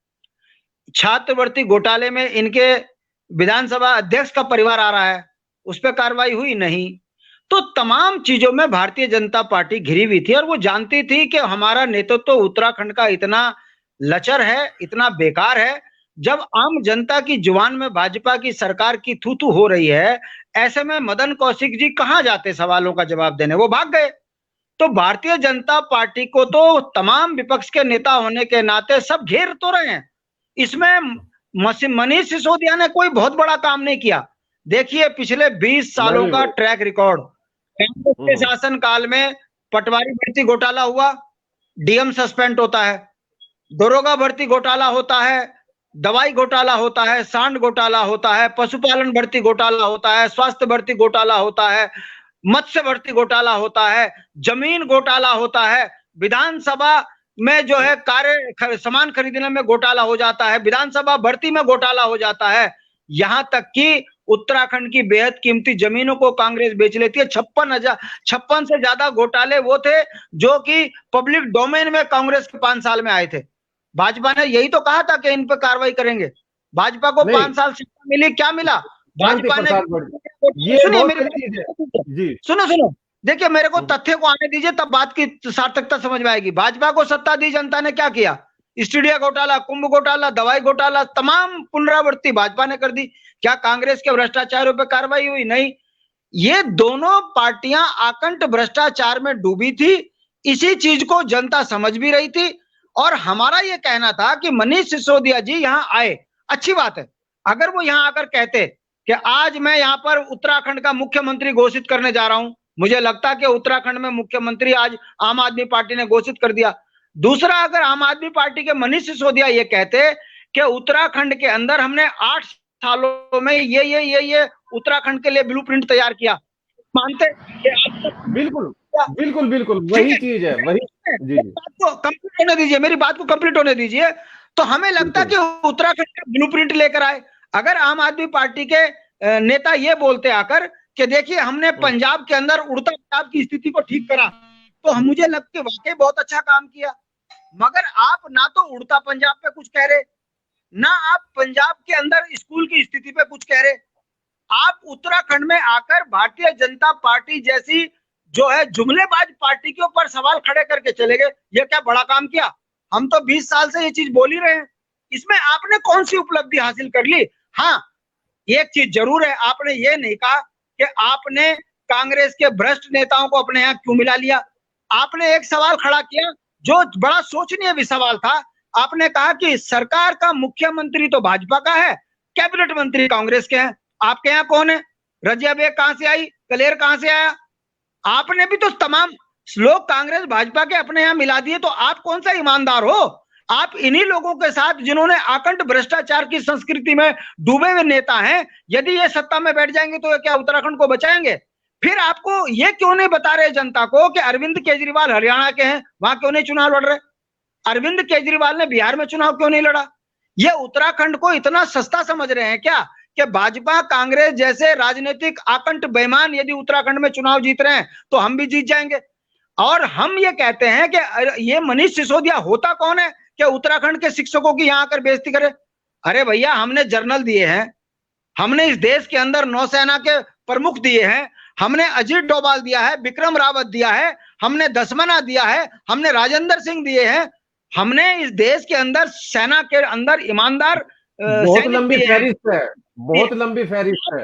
छात्रवृत्ति घोटाले में इनके विधानसभा अध्यक्ष का परिवार आ रहा है, उस पर कार्रवाई हुई नहीं। तो तमाम चीजों में भारतीय जनता पार्टी घिरी हुई थी और वो जानती थी कि हमारा नेतृत्व तो उत्तराखंड का इतना लचर है, इतना बेकार है। जब आम जनता की जुबान में भाजपा की सरकार की थू थू हो रही है, ऐसे में मदन कौशिक जी कहां जाते सवालों का जवाब देने, वो भाग गए। तो भारतीय जनता पार्टी को तो तमाम विपक्ष के नेता होने के नाते सब घेर तो रहे हैं। इसमें मनीष सिसोदिया ने कोई बहुत बड़ा काम नहीं किया। देखिए पिछले 20 सालों का ट्रैक रिकॉर्ड, कांग्रेस के शासन काल में पटवारी भर्ती घोटाला हुआ, डीएम सस्पेंड होता है, दरोगा भर्ती घोटाला होता है, दवाई घोटाला होता है, सांड घोटाला होता है, पशुपालन भर्ती घोटाला होता है, स्वास्थ्य भर्ती घोटाला होता है, मत्स्य भर्ती घोटाला होता है, जमीन घोटाला होता है, विधानसभा में जो है कार्य सामान खरीदने में घोटाला हो जाता है, विधानसभा भर्ती में घोटाला हो जाता है। यहां तक कि उत्तराखंड की बेहद कीमती जमीनों को कांग्रेस बेच लेती है। 56 से ज्यादा घोटाले वो थे जो कि पब्लिक डोमेन में कांग्रेस के 5 साल में आए थे। भाजपा ने यही तो कहा था कि इन पर कार्रवाई करेंगे। भाजपा को 5 साल शिक्षा मिली, क्या मिला? भाजपा ने सुनो देखिए, मेरे को तथ्य को आने दीजिए, तब बात की सार्थकता समझ में आएगी। भाजपा को सत्ता दी जनता ने क्या किया? स्टेडिया घोटाला, कुंभ घोटाला, दवाई घोटाला, तमाम पुनरावृत्ति भाजपा ने कर दी। क्या कांग्रेस के भ्रष्टाचारों पर कार्रवाई हुई? नहीं। ये दोनों पार्टियां आकंठ भ्रष्टाचार में डूबी थी। इसी चीज को जनता समझ भी रही थी और हमारा ये कहना था कि मनीष सिसोदिया जी यहां आए, अच्छी बात है। अगर वो यहां आकर कहते कि आज मैं यहां पर उत्तराखंड का मुख्यमंत्री घोषित करने जा रहा हूं, मुझे लगता कि उत्तराखंड में मुख्यमंत्री आज आम आदमी पार्टी ने घोषित कर दिया। दूसरा, अगर आम आदमी पार्टी के मनीष सिसोदिया ये कहते कि उत्तराखंड के अंदर हमने 8 सालों में ये उत्तराखंड के लिए ब्लूप्रिंट तैयार किया, मानते? बिल्कुल बिल्कुल बिल्कुल वही चीज है, वही। जी तो कंप्लीट होने दीजिए, मेरी बात को कंप्लीट होने दीजिए। तो हमें लगता कि उत्तराखंड का ब्लूप्रिंट लेकर आए। अगर आम आदमी पार्टी के नेता ये बोलते आकर कि देखिए हमने पंजाब के अंदर उड़ता पंजाब की स्थिति को ठीक करा, तो मुझे लगता है वाकई बहुत अच्छा काम किया। मगर आप ना तो उड़ता पंजाब पे कुछ कह रहे, ना आप पंजाब के अंदर स्कूल की स्थिति पे कुछ कह रहे। आप उत्तराखंड में आकर भारतीय जनता पार्टी जैसी जो है जुमलेबाज पार्टी के ऊपर सवाल खड़े करके चले गए। ये क्या बड़ा काम किया? हम तो 20 साल से ये चीज बोल ही रहे हैं। इसमें आपने कौन सी उपलब्धि हासिल कर ली? हाँ, एक चीज जरूर है, आपने ये नहीं कहा कि आपने कांग्रेस के भ्रष्ट नेताओं को अपने यहाँ क्यों मिला लिया। आपने एक सवाल खड़ा किया जो बड़ा सोचनीय भी सवाल था। आपने कहा कि सरकार का मुख्यमंत्री तो भाजपा का है, कैबिनेट मंत्री कांग्रेस के हैं। आपके यहाँ कौन है? रजिया बेग कहां से आई? कलेर कहां से आया? आपने भी तो तमाम लोग कांग्रेस भाजपा के अपने यहाँ मिला दिए। तो आप कौन सा ईमानदार हो? आप इन्हीं लोगों के साथ जिन्होंने आकंठ भ्रष्टाचार की संस्कृति में डूबे हुए नेता हैं, यदि ये सत्ता में बैठ जाएंगे तो क्या उत्तराखंड को बचाएंगे? फिर आपको ये क्यों नहीं बता रहे जनता को कि अरविंद केजरीवाल हरियाणा के हैं, वहां क्यों नहीं चुनाव लड़ रहे? अरविंद केजरीवाल ने बिहार में चुनाव क्यों नहीं लड़ा? ये उत्तराखंड को इतना सस्ता समझ रहे हैं क्या कि भाजपा कांग्रेस जैसे राजनीतिक आकंठ बेईमान यदि उत्तराखंड में चुनाव जीत रहे हैं तो हम भी जीत जाएंगे? और हम ये कहते हैं कि ये मनीष सिसोदिया होता कौन है कि उत्तराखंड के शिक्षकों की यहां आकर बेइज्जती करे? अरे भैया, हमने जर्नल दिए हैं, हमने इस देश के अंदर नौसेना के प्रमुख दिए हैं, हमने अजीत डोभाल दिया है, विक्रम रावत दिया है, हमने दसमना दिया है, हमने राजेंद्र सिंह दिए हैं, हमने इस देश के अंदर सेना के अंदर ईमानदार बहुत लंबी फहरिस्त है, बहुत लंबी फहरिस्त है।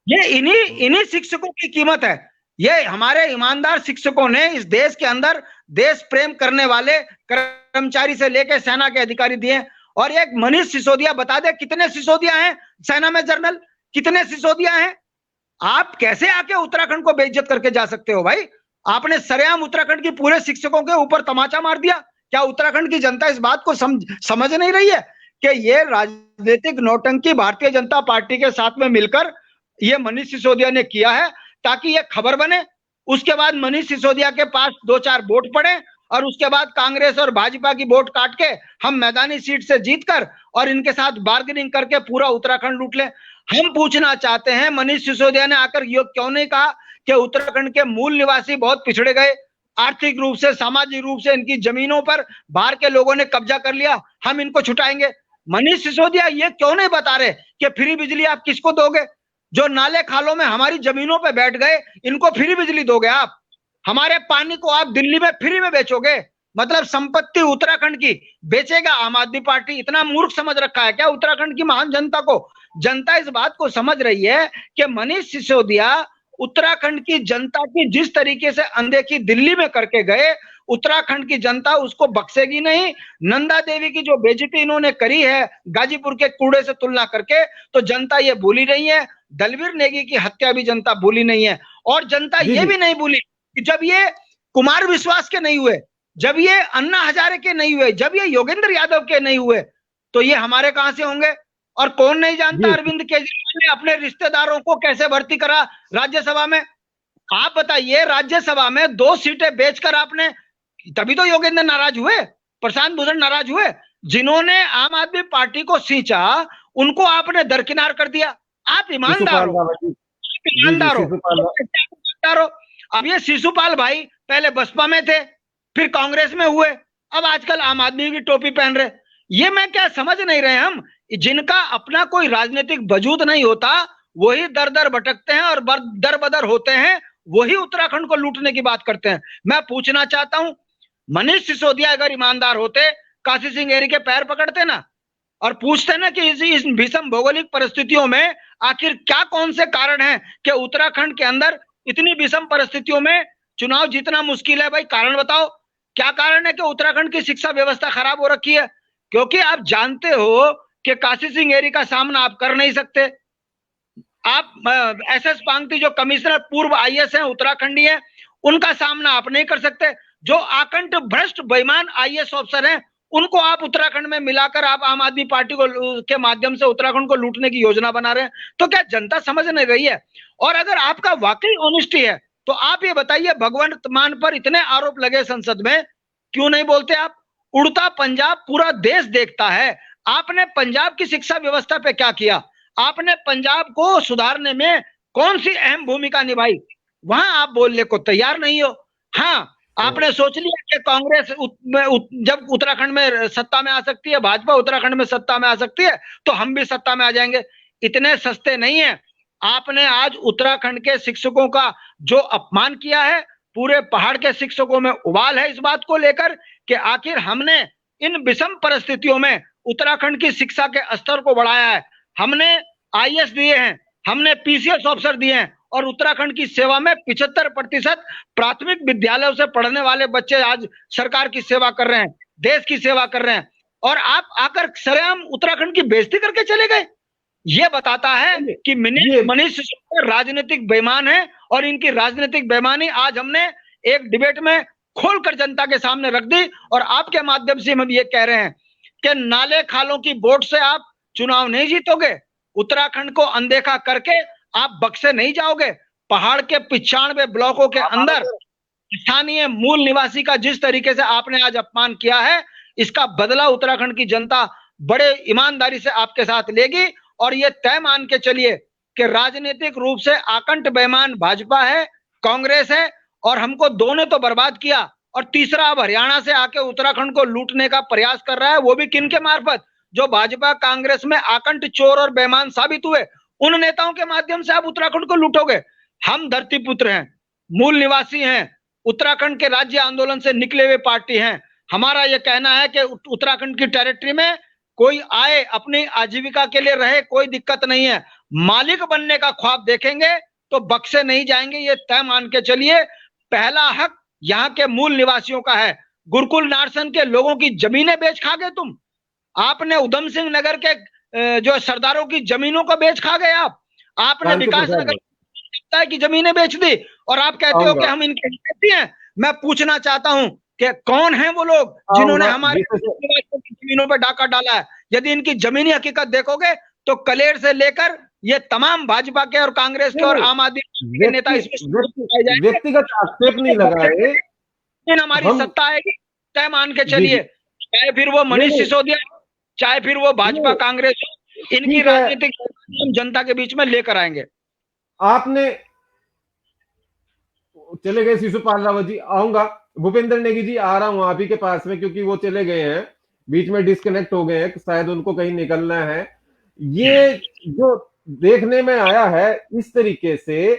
ये इन्हीं शिक्षकों की कीमत है। ये हमारे ईमानदार शिक्षकों ने इस देश के अंदर देश प्रेम करने वाले कर्मचारी से लेकर सेना के अधिकारी दिए। और एक मनीष सिसोदिया बता दे कितने सिसोदिया हैं सेना में जनरल, कितने सिसोदिया हैं? आप कैसे आके उत्तराखंड को बेइज्जत करके जा सकते हो भाई? आपने सरेआम उत्तराखंड की पूरे शिक्षकों के ऊपर तमाचा मार दिया। क्या उत्तराखंड की जनता इस बात को समझ नहीं रही है कि ये राजनीतिक नौटंकी भारतीय जनता पार्टी के साथ में मिलकर ये मनीष सिसोदिया ने किया है ताकि ये खबर बने, उसके बाद मनीष सिसोदिया के पास 2-4 वोट पड़े और उसके बाद कांग्रेस और भाजपा की वोट काट के हम मैदानी सीट से जीतकर और इनके साथ बार्गेनिंग करके पूरा उत्तराखंड लूट लें। हम पूछना चाहते हैं, मनीष सिसोदिया ने आकर ये क्यों नहीं कहा कि उत्तराखंड के मूल निवासी बहुत पिछड़े गए, आर्थिक रूप से, सामाजिक रूप से इनकी जमीनों पर बाहर के लोगों ने कब्जा कर लिया, हम इनको छुटाएंगे। मनीष सिसोदिया ये क्यों नहीं बता रहे कि फ्री बिजली आप किसको दोगे? जो नाले खालों में हमारी जमीनों पे बैठ गए, इनको फ्री बिजली दोगे आप? हमारे पानी को आप दिल्ली में फ्री में बेचोगे? मतलब संपत्ति उत्तराखंड की बेचेगा आम आदमी पार्टी? इतना मूर्ख समझ रखा है क्या उत्तराखंड की महान जनता को? जनता इस बात को समझ रही है कि मनीष सिसोदिया उत्तराखंड की जनता की जिस तरीके से अनदेखी दिल्ली में करके गए, उत्तराखंड की जनता उसको बख्शेगी नहीं। नंदा देवी की जो बेइज्जती इन्होंने करी है गाजीपुर के कूड़े से तुलना करके, तो जनता ये भूली नहीं है। दलवीर नेगी की हत्या भी जनता भूली नहीं है। और जनता ये भी नहीं भूली कि जब ये कुमार विश्वास के नहीं हुए, जब ये अन्ना हजारे के नहीं हुए, जब ये योगेंद्र यादव के नहीं हुए, तो ये हमारे कहां से होंगे? और कौन नहीं जानता अरविंद केजरीवाल ने अपने रिश्तेदारों को कैसे भर्ती करा राज्यसभा में? आप बताइए, राज्यसभा में 2 सीटें बेचकर आपने, तभी तो योगेंद्र नाराज हुए, प्रशांत भूषण नाराज हुए। जिन्होंने आम आदमी पार्टी को सींचा उनको आपने दरकिनार कर दिया। आप ईमानदार हो, ईमानदार हो। अब ये शिशुपाल भाई पहले बसपा में थे, फिर कांग्रेस में हुए, अब आजकल आम आदमी की टोपी पहन रहे। ये मैं क्या समझ नहीं रहे हम? जिनका अपना कोई राजनीतिक वजूद नहीं होता वही दर दर भटकते हैं और दर बदर होते हैं, वही उत्तराखंड को लूटने की बात करते हैं। मैं पूछना चाहता हूं, मनीष सिसोदिया अगर ईमानदार होते, काशी सिंह एरी के पैर पकड़ते ना और पूछते ना कि इस भीषण भौगोलिक परिस्थितियों में आखिर क्या कौन से कारण हैं कि उत्तराखंड के अंदर इतनी विषम परिस्थितियों में चुनाव जीतना मुश्किल है? भाई कारण बताओ, क्या कारण है कि उत्तराखंड की शिक्षा व्यवस्था खराब हो रखी है? क्योंकि आप जानते हो कि काशी सिंह एरी का सामना आप कर नहीं सकते। आप एसएस पांगती जो कमिश्नर पूर्व आईएएस हैं, उत्तराखंडी हैं, उनका सामना आप नहीं कर सकते। जो आकंठ भ्रष्ट बेईमान आईएएस अफसर हैं उनको आप उत्तराखंड में मिलाकर आप आम आदमी पार्टी को के माध्यम से उत्तराखंड को लूटने की योजना बना रहे हैं। तो क्या जनता समझ नहीं रही है? और अगर आपका वाकई ऑनेस्टी है तो आप ये बताइए, भगवंत मान पर इतने आरोप लगे संसद में, क्यों नहीं बोलते आप? उड़ता पंजाब पूरा देश देखता है। आपने पंजाब की शिक्षा व्यवस्था पे क्या किया? आपने पंजाब को सुधारने में कौन सी अहम भूमिका निभाई? वहां आप बोलने को तैयार नहीं हो। हाँ, आपने सोच लिया कि कांग्रेस जब उत्तराखंड में सत्ता में आ सकती है, भाजपा उत्तराखंड में सत्ता में आ सकती है, तो हम भी सत्ता में आ जाएंगे। इतने सस्ते नहीं है। आपने आज उत्तराखंड के शिक्षकों का जो अपमान किया है, पूरे पहाड़ के शिक्षकों में उबाल है इस बात को लेकर कि आखिर हमने इन विषम परिस्थितियों में उत्तराखंड की शिक्षा के स्तर को बढ़ाया है। हमने आईएएस दिए हैं, हमने पीसीएस ऑफिसर दिए हैं और उत्तराखंड की सेवा में 75% प्राथमिक विद्यालयों से पढ़ने वाले बच्चे आज सरकार की सेवा कर रहे हैं, देश की सेवा कर रहे हैं। और आप आकर सरेआम उत्तराखंड की बेइज्जती करके चले गए। ये बताता है कि मनीष सिसोदिया राजनीतिक बेईमान है और इनकी राजनीतिक बेईमानी आज हमने एक डिबेट में खोलकर जनता के सामने रख दी। और आपके माध्यम से हम ये कह रहे हैं कि नाले खालों की वोट से आप चुनाव नहीं जीतोगे। उत्तराखंड को अनदेखा करके आप बक्से नहीं जाओगे। पहाड़ के 95 ब्लॉकों के अंदर स्थानीय मूल निवासी का जिस तरीके से आपने आज अपमान किया है, इसका बदला उत्तराखंड की जनता बड़े ईमानदारी से आपके साथ लेगी। और ये तय मान के चलिए कि राजनीतिक रूप से आकंठ बेईमान भाजपा है, कांग्रेस है, और हमको दोनों तो बर्बाद किया, और तीसरा अब हरियाणा से आके उत्तराखंड को लूटने का प्रयास कर रहा है, वो भी किन के मार्फत? जो भाजपा कांग्रेस में आकंठ चोर और बेईमान साबित हुए, उन नेताओं के माध्यम से आप उत्तराखंड को लूटोगे। हम धरती पुत्र हैं, मूल निवासी हैं, उत्तराखंड के राज्य आंदोलन से निकले हुए पार्टी हैं। हमारा यह कहना है कि उत्तराखंड की टेरिटरी में कोई आए, अपनी आजीविका के लिए रहे, कोई दिक्कत नहीं है। मालिक बनने का ख्वाब देखेंगे तो बक्से नहीं जाएंगे, ये तय मान के चलिए। पहला हक यहाँ के मूल निवासियों का है। गुरुकुल नारसन के लोगों की जमीनें बेच खा गए तुम। आपने उधम सिंह नगर के जो सरदारों की जमीनों को बेच खा गए। आपने विकास नगर की जमीनें बेच दी और आप कहते हो कि हम इनके हितैषी हैं। मैं पूछना चाहता हूं कि कौन है वो लोग जिन्होंने हमारे जमीनों पर डाका डाला है? यदि इनकी जमीनी हकीकत देखोगे तो कलेर से लेकर ये तमाम भाजपा के और कांग्रेस के और आम आदमी के नेता इसमें व्यक्तिगत आक्षेप नहीं लगा रहे। हमारी सत्ता आएगी, तय मान के चलिए, चाहे फिर वो मनीष सिसोदिया, चाहे फिर वो भाजपा कांग्रेस, इनकी राजनीतिक जनता के बीच में लेकर आएंगे। चले गए शिशुपाल रावत जी, आऊंगा भूपेंद्र नेगी जी, आ रहा हूं आप ही के पास में, क्योंकि वो चले गए हैं, बीच में डिस्कनेक्ट हो गए हैं, शायद उनको कहीं निकलना है। ये जो देखने में आया है इस तरीके से,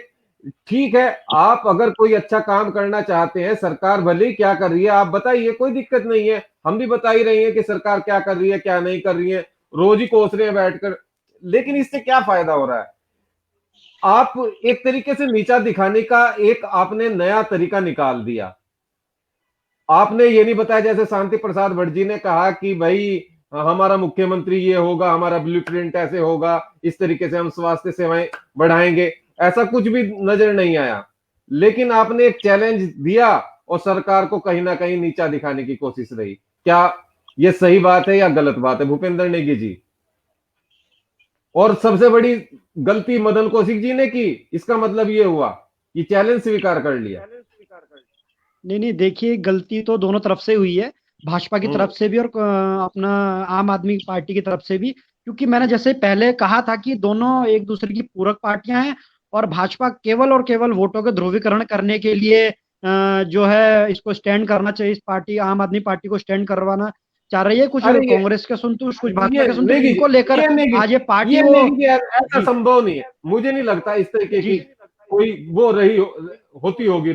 ठीक है, आप अगर कोई अच्छा काम करना चाहते हैं, सरकार भले ही क्या कर रही है आप बताइए, कोई दिक्कत नहीं है, हम भी बता ही रहे हैं कि सरकार क्या कर रही है क्या नहीं कर रही है, रोज ही कोस रहे हैं बैठकर, लेकिन इससे क्या फायदा हो रहा है? आप एक तरीके से नीचा दिखाने का एक आपने नया तरीका निकाल दिया। आपने ये नहीं बताया, जैसे शांति प्रसाद भट्ट जी ने कहा कि भाई हमारा मुख्यमंत्री ये होगा, हमारा ब्लूप्रिंट ऐसे होगा, इस तरीके से हम स्वास्थ्य सेवाएं बढ़ाएंगे, ऐसा कुछ भी नजर नहीं आया। लेकिन आपने एक चैलेंज दिया और सरकार को कहीं ना कहीं नीचा दिखाने की कोशिश रही। क्या ये सही बात है या गलत बात है भूपेंद्र नेगी जी? और सबसे बड़ी गलती मदन कौशिक जी ने की, इसका मतलब ये हुआ कि चैलेंज स्वीकार कर लिया। नहीं देखिए, गलती तो दोनों तरफ से हुई है, भाजपा की तरफ से भी और अपना आम आदमी पार्टी की तरफ से भी, क्योंकि मैंने जैसे पहले कहा था कि दोनों एक दूसरे की पूरक पार्टियां हैं और भाजपा केवल और केवल वोटों के ध्रुवीकरण करने के लिए जो है इसको स्टैंड करना चाहिए, इस पार्टी आम आदमी पार्टी को स्टैंड करवाना चाह रही है, कुछ कांग्रेस के संतुष्ट, कुछ भाजपा के संतुष्ट, इनको लेकर आज ये पार्टी ऐसा संभव नहीं है, मुझे नहीं लगता इस तरीके की कोई वो रही होती होगी।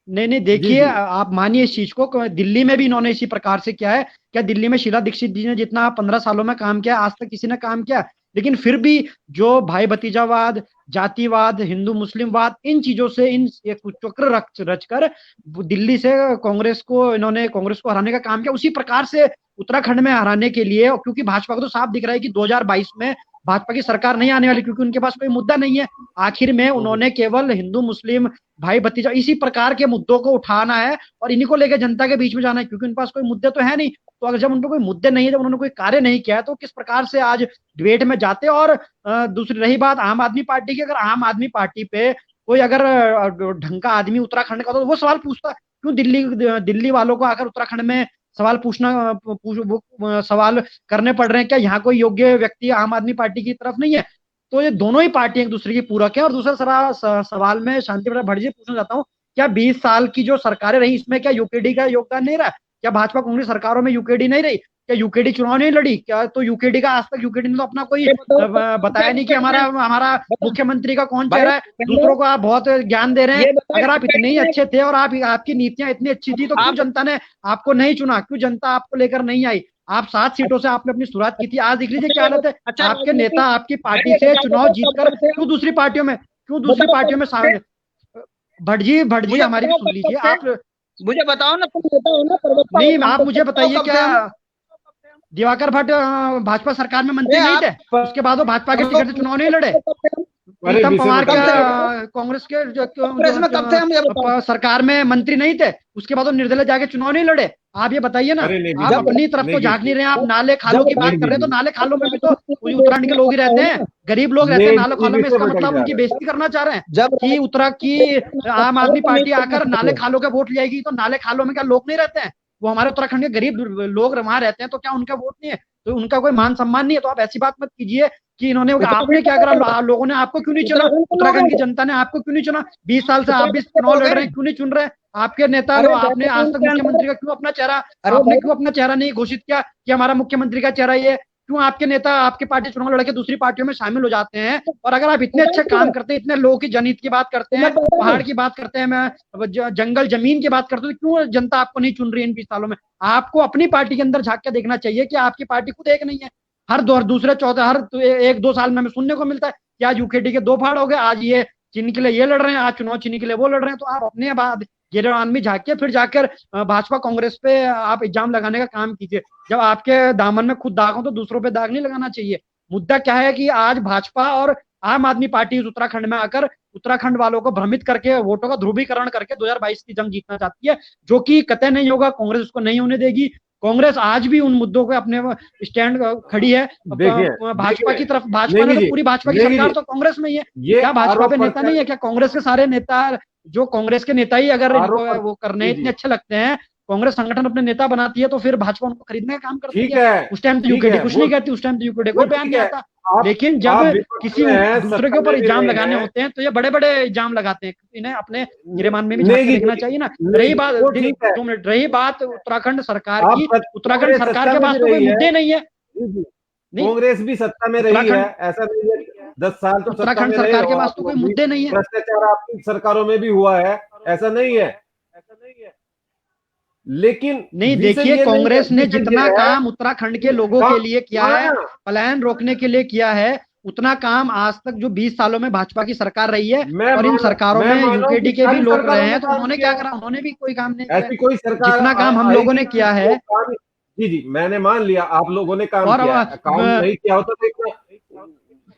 नहीं देखिए, आप मानिए इस चीज को, दिल्ली में भी इन्होंने इसी प्रकार से किया है। क्या दिल्ली में शीला दीक्षित जी ने जितना 15 सालों में काम किया आज तक किसी ने काम किया? लेकिन फिर भी जो भाई भतीजावाद, जातिवाद, हिंदू मुस्लिमवाद, इन चीजों से इन एक चक्र रचकर दिल्ली से कांग्रेस को हराने का काम किया। उसी प्रकार से उत्तराखंड में हराने के लिए, क्योंकि भाजपा को तो साफ दिख रहा है कि 2022 में भाजपा की सरकार नहीं आने वाली, क्योंकि उनके पास कोई मुद्दा नहीं है। आखिर में उन्होंने केवल हिंदू मुस्लिम, भाई भतीजा, इसी प्रकार के मुद्दों को उठाना है और इन्हीं को लेकर जनता के बीच में जाना है, क्योंकि उनके पास कोई मुद्दे तो है नहीं। तो अगर जब उन पर कोई मुद्दे नहीं है, जब उन्होंने कोई कार्य नहीं किया है, तो किस प्रकार से आज डिबेट में जाते? और दूसरी रही बात आम आदमी पार्टी की, अगर आम आदमी पार्टी पे कोई अगर ढंग का आदमी उत्तराखंड का, तो वो सवाल पूछता क्यों दिल्ली वालों को आकर उत्तराखंड में सवाल सवाल करने पड़ रहे हैं? क्या यहाँ कोई योग्य व्यक्ति आम आदमी पार्टी की तरफ नहीं है? तो ये दोनों ही पार्टियां एक दूसरे की पूरक है। और दूसरा सवाल में शांति प्रसाद भट्ट जी पूछना चाहता हूँ, क्या 20 साल की जो सरकारें रही, इसमें क्या यूकेडी का योगदान नहीं रहा? क्या भाजपा कांग्रेस सरकारों में यूकेडी नहीं रही? क्या यूकेडी चुनाव नहीं लड़ी? क्या तो यूकेडी का आज तक यूकेडी ने तो अपना कोई बताया नहीं कि हमारा मुख्यमंत्री का कौन चेहरा है। दूसरों को आप बहुत ज्ञान दे रहे हैं। अगर आप इतने ही अच्छे थे और आपकी नीतियां इतनी अच्छी थी, तो क्यों जनता ने आपको नहीं चुना? क्यों जनता आपको लेकर नहीं आई? आप 7 सीटों से आपने अपनी शुरुआत की थी, आज देख लीजिए क्या हालत है। आपके नेता आपकी पार्टी से चुनाव जीतकर क्यों दूसरी पार्टियों में शामिल? भट्ट जी हमारी भी सुन लीजिए। आप मुझे बताओ ना, तुम नेता हो ना, नहीं आप मुझे बताइए, क्या दिवाकर भट्ट भाजपा सरकार में मंत्री नहीं थे? उसके बाद वो भाजपा के टिकट से चुनाव नहीं लड़े? प्रीतम पवार के कांग्रेस के सरकार में मंत्री नहीं थे? उसके बाद वो निर्दलीय जाके चुनाव नहीं लड़े? आप ये बताइए ना। आप अपनी तरफ तो झांक नहीं रहे हैं, आप नाले खालों की बात कर रहे हैं। तो नाले खालों में भी तो उत्तराखंड के लोग ही रहते हैं, गरीब लोग रहते हैं नाले खालों में। इसका मतलब उनकी बेइज्जती करना चाह रहे हैं कि उत्तराखंड की आम आदमी पार्टी आकर नाले खालों का वोट लेगी? तो नाले खालों में क्या लोग नहीं रहते हैं? वो हमारे उत्तराखंड के गरीब लोग वहां रहते हैं, तो क्या उनका वोट नहीं है? तो उनका कोई मान सम्मान नहीं है? तो आप ऐसी बात मत कीजिए कि आपने क्या करा, लोगों ने आपको क्यों नहीं चुना, उत्तराखंड की जनता ने आपको क्यों नहीं चुना? 20 साल से आप भी चुनाव लड़ रहे हैं, क्यों नहीं चुन रहे? आपके नेता आपने आज तक मुख्यमंत्री का क्यों अपना चेहरा नहीं घोषित किया कि हमारा मुख्यमंत्री का चेहरा ये? क्यों आपके नेता आपके पार्टी चुनाव लड़के दूसरी पार्टियों में शामिल हो जाते हैं? और अगर आप इतने अच्छे काम करते हैं, इतने लोगों की जनहित की बात करते हैं, पहाड़ की बात करते हैं, मैं जंगल जमीन की बात करते हैं, तो क्यों जनता आपको नहीं चुन रही है इन 20 सालों में? आपको अपनी पार्टी के अंदर झांक के देखना चाहिए कि आपकी पार्टी खुद एक नहीं है। हर दूसरे चौथे हर 1-2 साल में हमें सुनने को मिलता है कि आज यूकेडी के 2 फाड़ हो गए, आज ये चीनी के लिए ये लड़ रहे हैं, आज चुनाव चीनी के लिए वो लड़ रहे हैं। तो आप अपने बाद ये आदमी झांकिए, फिर जाकर भाजपा कांग्रेस पे आप इल्जाम लगाने का काम कीजिए। जब आपके दामन में खुद दाग हो तो दूसरों पे दाग नहीं लगाना चाहिए। मुद्दा क्या है कि आज भाजपा और आम आदमी पार्टी उत्तराखंड में आकर उत्तराखंड वालों को भ्रमित करके वोटों का ध्रुवीकरण करके 2022 की जंग जीतना चाहती है, जो कि कतई नहीं होगा। कांग्रेस उसको नहीं होने देगी। कांग्रेस आज भी उन मुद्दों के अपने स्टैंड खड़ी है भाजपा की तरफ। भाजपा ने तो पूरी भाजपा की सरकार तो कांग्रेस में ही है। क्या भाजपा पे नेता नहीं है? क्या कांग्रेस के सारे नेता, जो कांग्रेस के नेता ही अगर वो करने इतने अच्छे लगते हैं, कांग्रेस संगठन अपने नेता बनाती है तो फिर भाजपा उनको खरीदने का काम करती ठीक है। है, उस टाइम तो ठीक यूकेडी है, कुछ वो नहीं कहती, उस टाइम तो यूकेडी वो कोई बयान ठीक नहीं है। आता। आप लेकिन आप जब विपक्ष किसी में हैं, दूसरे के सत्ता ऊपर में भी इल्जाम रहे लगाने हैं। होते हैं तो ये बड़े बड़े इल्जाम लगाते हैं, इन्हें अपने गिरेबान में भी झांक नहीं के जी, देखना चाहिए ना। नहीं रही जी, बात, वो ठीक है। 2 मिनट, रही बात उत्तराखंड सरकार आप की, उत्तराखंड कांग्रेस सरकार सत्ता के में पास भी तो कोई रही है। मुद्दे नहीं है। जी, जी। नहीं, कांग्रेस भी सत्ता में रही है, उत्तराखंड ऐसा नहीं है कि 10 साल तो सत्ता उत्तराखंड में रहे सरकार हो के पास आप तो कोई लोग भी। मुद्दे नहीं है। भ्रष्टाचार आपकी सरकारों में भी हुआ है, ऐसा नहीं है। लेकिन नहीं, विषय देखिए ये नहीं है, कांग्रेस ने विषय जितना ये है काम उत्तराखंड के कि लोगों के लिए किया है, हाँ, पलायन रोकने के लिए किया है, उतना काम आज तक जो 20 सालों में भाजपा की सरकार रही है, और इन सरकारों मैं में माना हूं कि यूकेडी के भी सारी लोग रहे सरकारों ने हैं, तो काम उन्होंने किया क्या है। करा? उन्होंने भी कोई काम नहीं किया ऐसी कोई है। सरकार जितना काम हम लोगों आएगी ने कि किया वो है। काम। जी, जी, मैंने मान लिया आप लोगों ने काम और किया है, काम नहीं किया होता तो इतना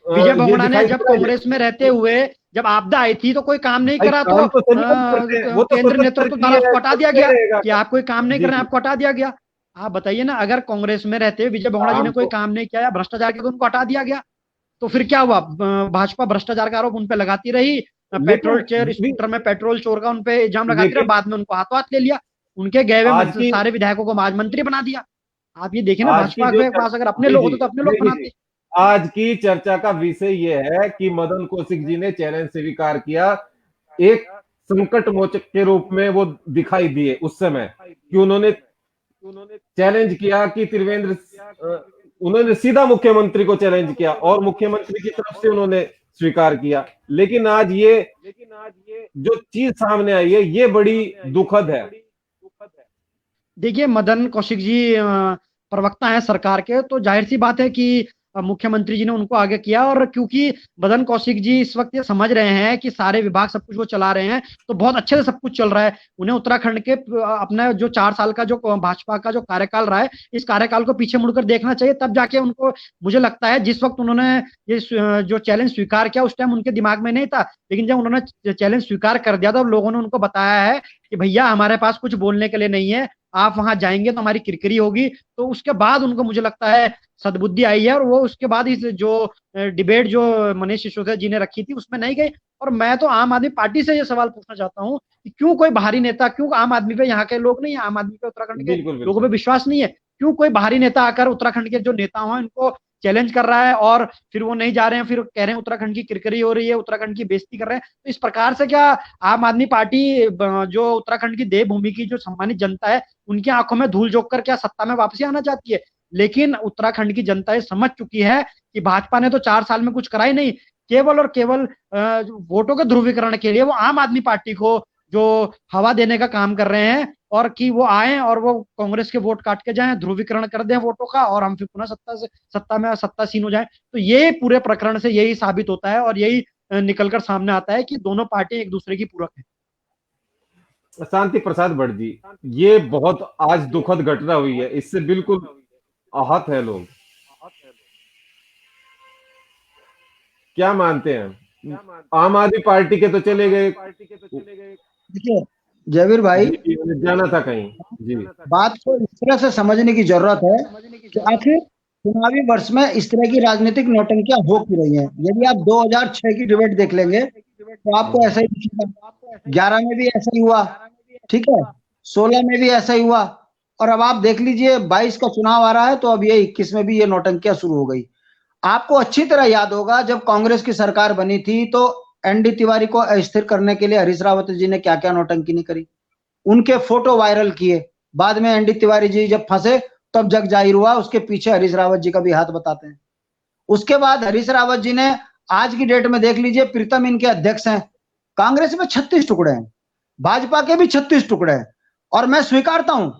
विजय ये बहुगुणा ने दिखाई जब दे रहा है। कांग्रेस में रहते हुए जब आपदा आई थी तो कोई काम नहीं भाई करा, तो काम तो सभी लोग करते हैं, वो तो केंद्र स्वतंत्र नेतृत्व की द्वारा है, उसको हटा दिया सबका ही गया रहेगा। कि आप कोई काम नहीं कर जी, रहे हैं, जी, आपको हटा दिया गया। आप बताइए ना, अगर कांग्रेस में रहते हुए विजय बहुगुणा जी काम ने कोई तो काम नहीं किया या भ्रष्टाचार किया तो उनको हटा दिया गया। तो फिर क्या हुआ? भाजपा भ्रष्टाचार का आरोप उन पे लगाती रही, पेट्रोल चेयर लेकिन स्कूटर में पेट्रोल चोर का उन पे इल्जाम लगाती रही, लेकिन बाद में उनको हाथों हाथ ले लिया। उनके गए आज हुए की सारे विधायकों को आज मंत्री बना दिया। आप ये देखिए ना, आज की भाजपा जो के पास अगर अपने जी, लोग जी, होते तो अपने लोग नहीं, नहीं, बनाते। आज की चर्चा का विषय ये है कि मदन कौशिक जी ने चैलेंज स्वीकार किया, एक संकट मोचक के रूप में वो दिखाई दिए उस समय कि उन्होंने चैलेंज किया कि त्रिवेंद्र उन्होंने सीधा मुख्यमंत्री को चैलेंज किया और मुख्यमंत्री की तरफ से उन्होंने स्वीकार किया। लेकिन आज ये जो चीज सामने आई है ये बड़ी दुखद है। देखिए, मदन कौशिक जी प्रवक्ता हैं सरकार के, तो जाहिर सी बात है कि मुख्यमंत्री जी ने उनको आगे किया, और क्योंकि मदन कौशिक जी इस वक्त ये समझ रहे हैं कि सारे विभाग सब कुछ वो चला रहे हैं, तो बहुत अच्छे से सब कुछ चल रहा है। उन्हें उत्तराखंड के अपना जो 4 साल का जो भाजपा का जो कार्यकाल रहा है, इस कार्यकाल को पीछे मुड़कर देखना चाहिए, तब जाके उनको, मुझे लगता है जिस वक्त उन्होंने ये जो चैलेंज स्वीकार किया उस टाइम उनके दिमाग में नहीं था, लेकिन जब उन्होंने चैलेंज स्वीकार कर दिया तो लोगों ने उनको बताया है कि भैया हमारे पास कुछ बोलने के लिए नहीं है, आप वहां जाएंगे तो हमारी किरकिरी होगी। तो उसके बाद उनको, मुझे लगता है, सद्बुद्धि आई है, और वो उसके बाद इस जो डिबेट जो मनीष सिसोदिया जी ने रखी थी उसमें नहीं गई। और मैं तो आम आदमी पार्टी से ये सवाल पूछना चाहता हूँ कि क्यों कोई बाहरी नेता, क्यों आम आदमी पे, यहाँ के लोग नहीं, आम आदमी पे, उत्तराखंड के बिल्कुल लोगों पे विश्वास नहीं है, क्यों कोई बाहरी नेता आकर उत्तराखंड के जो नेता हैं इनको चैलेंज कर रहा है, और फिर वो नहीं जा रहे हैं, फिर कह रहे हैं उत्तराखंड की किरकिरी हो रही है, उत्तराखंड की बेइज्जती कर रहे हैं। तो इस प्रकार से क्या आम आदमी पार्टी जो उत्तराखंड की देवभूमि की जो सम्मानित जनता है उनकी आंखों में धूल झोंक कर क्या सत्ता में वापसी आना चाहती है? लेकिन उत्तराखंड की जनता ये समझ चुकी है कि भाजपा ने तो 4 साल में कुछ करा ही नहीं, केवल और केवल वोटों के ध्रुवीकरण के लिए वो आम आदमी पार्टी को जो हवा देने का काम कर रहे हैं, और कि वो आए और वो कांग्रेस के वोट काट के जाएं, ध्रुवीकरण कर दें वोटों का, और हम फिर पुनः सत्तासीन हो जाएं। तो ये पूरे प्रकरण से यही साबित होता है, और यही निकलकर सामने आता है कि दोनों पार्टी एक दूसरे की पूरक है। शांति प्रसाद भट्ट जी, ये बहुत आज दुखद घटना हुई है, इससे बिल्कुल आहत है लोग। क्या मानते हैं? आम आदमी पार्टी के तो चले गए। देखिए जयवीर भाई, जाना था कहीं जी। बात को इस तरह से समझने की जरूरत है कि आखिर चुनावी वर्ष में इस तरह की राजनीतिक नौटंकियां हो क्यों रही हैं। यदि आप 2006 की डिबेट देख लेंगे तो आपको ऐसा ही दिखेगा। 11 में भी ऐसा ही हुआ, ठीक है, 16 में भी ऐसा ही हुआ, और अब आप देख लीजिए 22 का चुनाव आ रहा है तो अब ये 21 में भी ये नौटंकियां शुरू हो गई। आपको अच्छी तरह याद होगा जब कांग्रेस की सरकार बनी थी तो एनडी तिवारी को अस्थिर करने के लिए हरीश रावत जी ने क्या क्या नौटंकी नहीं करी, उनके फोटो वायरल किए। बाद में एनडी तिवारी जी जब फंसे तब जग जाहिर हुआ उसके पीछे हरीश रावत जी का भी हाथ बताते हैं। उसके बाद हरीश रावत जी ने, आज की डेट में देख लीजिए, प्रीतम इनके अध्यक्ष हैं। कांग्रेस में 36 टुकड़े हैं, भाजपा के भी 36 टुकड़े हैं, और मैं स्वीकारता हूं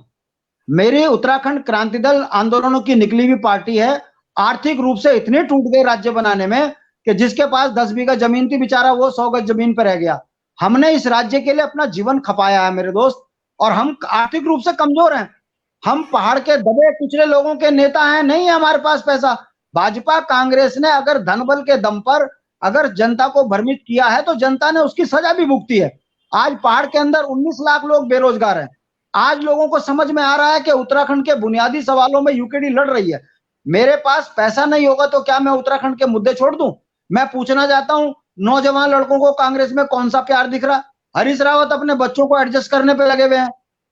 मेरी उत्तराखंड क्रांति दल आंदोलनों की निकली हुई पार्टी है। आर्थिक रूप से इतने टूट गए राज्य बनाने में कि जिसके पास 10 बीघा जमीन थी बेचारा वो 100 गज जमीन पर रह गया। हमने इस राज्य के लिए अपना जीवन खपाया है मेरे दोस्त, और हम आर्थिक रूप से कमजोर हैं। हम पहाड़ के दबे कुचले लोगों के नेता हैं, नहीं है हमारे पास पैसा। भाजपा कांग्रेस ने अगर धन बल के दम पर अगर जनता को भ्रमित किया है तो जनता ने उसकी सजा भी भुगती है। आज पहाड़ के अंदर 19 लाख लोग बेरोजगार हैं। आज लोगों को समझ में आ रहा है कि उत्तराखंड के बुनियादी सवालों में यूकेडी लड़ रही है। मेरे पास पैसा नहीं होगा तो क्या मैं उत्तराखंड के मुद्दे छोड़ दूं? मैं पूछना चाहता हूं, नौजवान लड़कों को कांग्रेस में कौन सा प्यार दिख रहा? हरीश रावत अपने बच्चों को एडजस्ट करने पे लगे हुए हैं।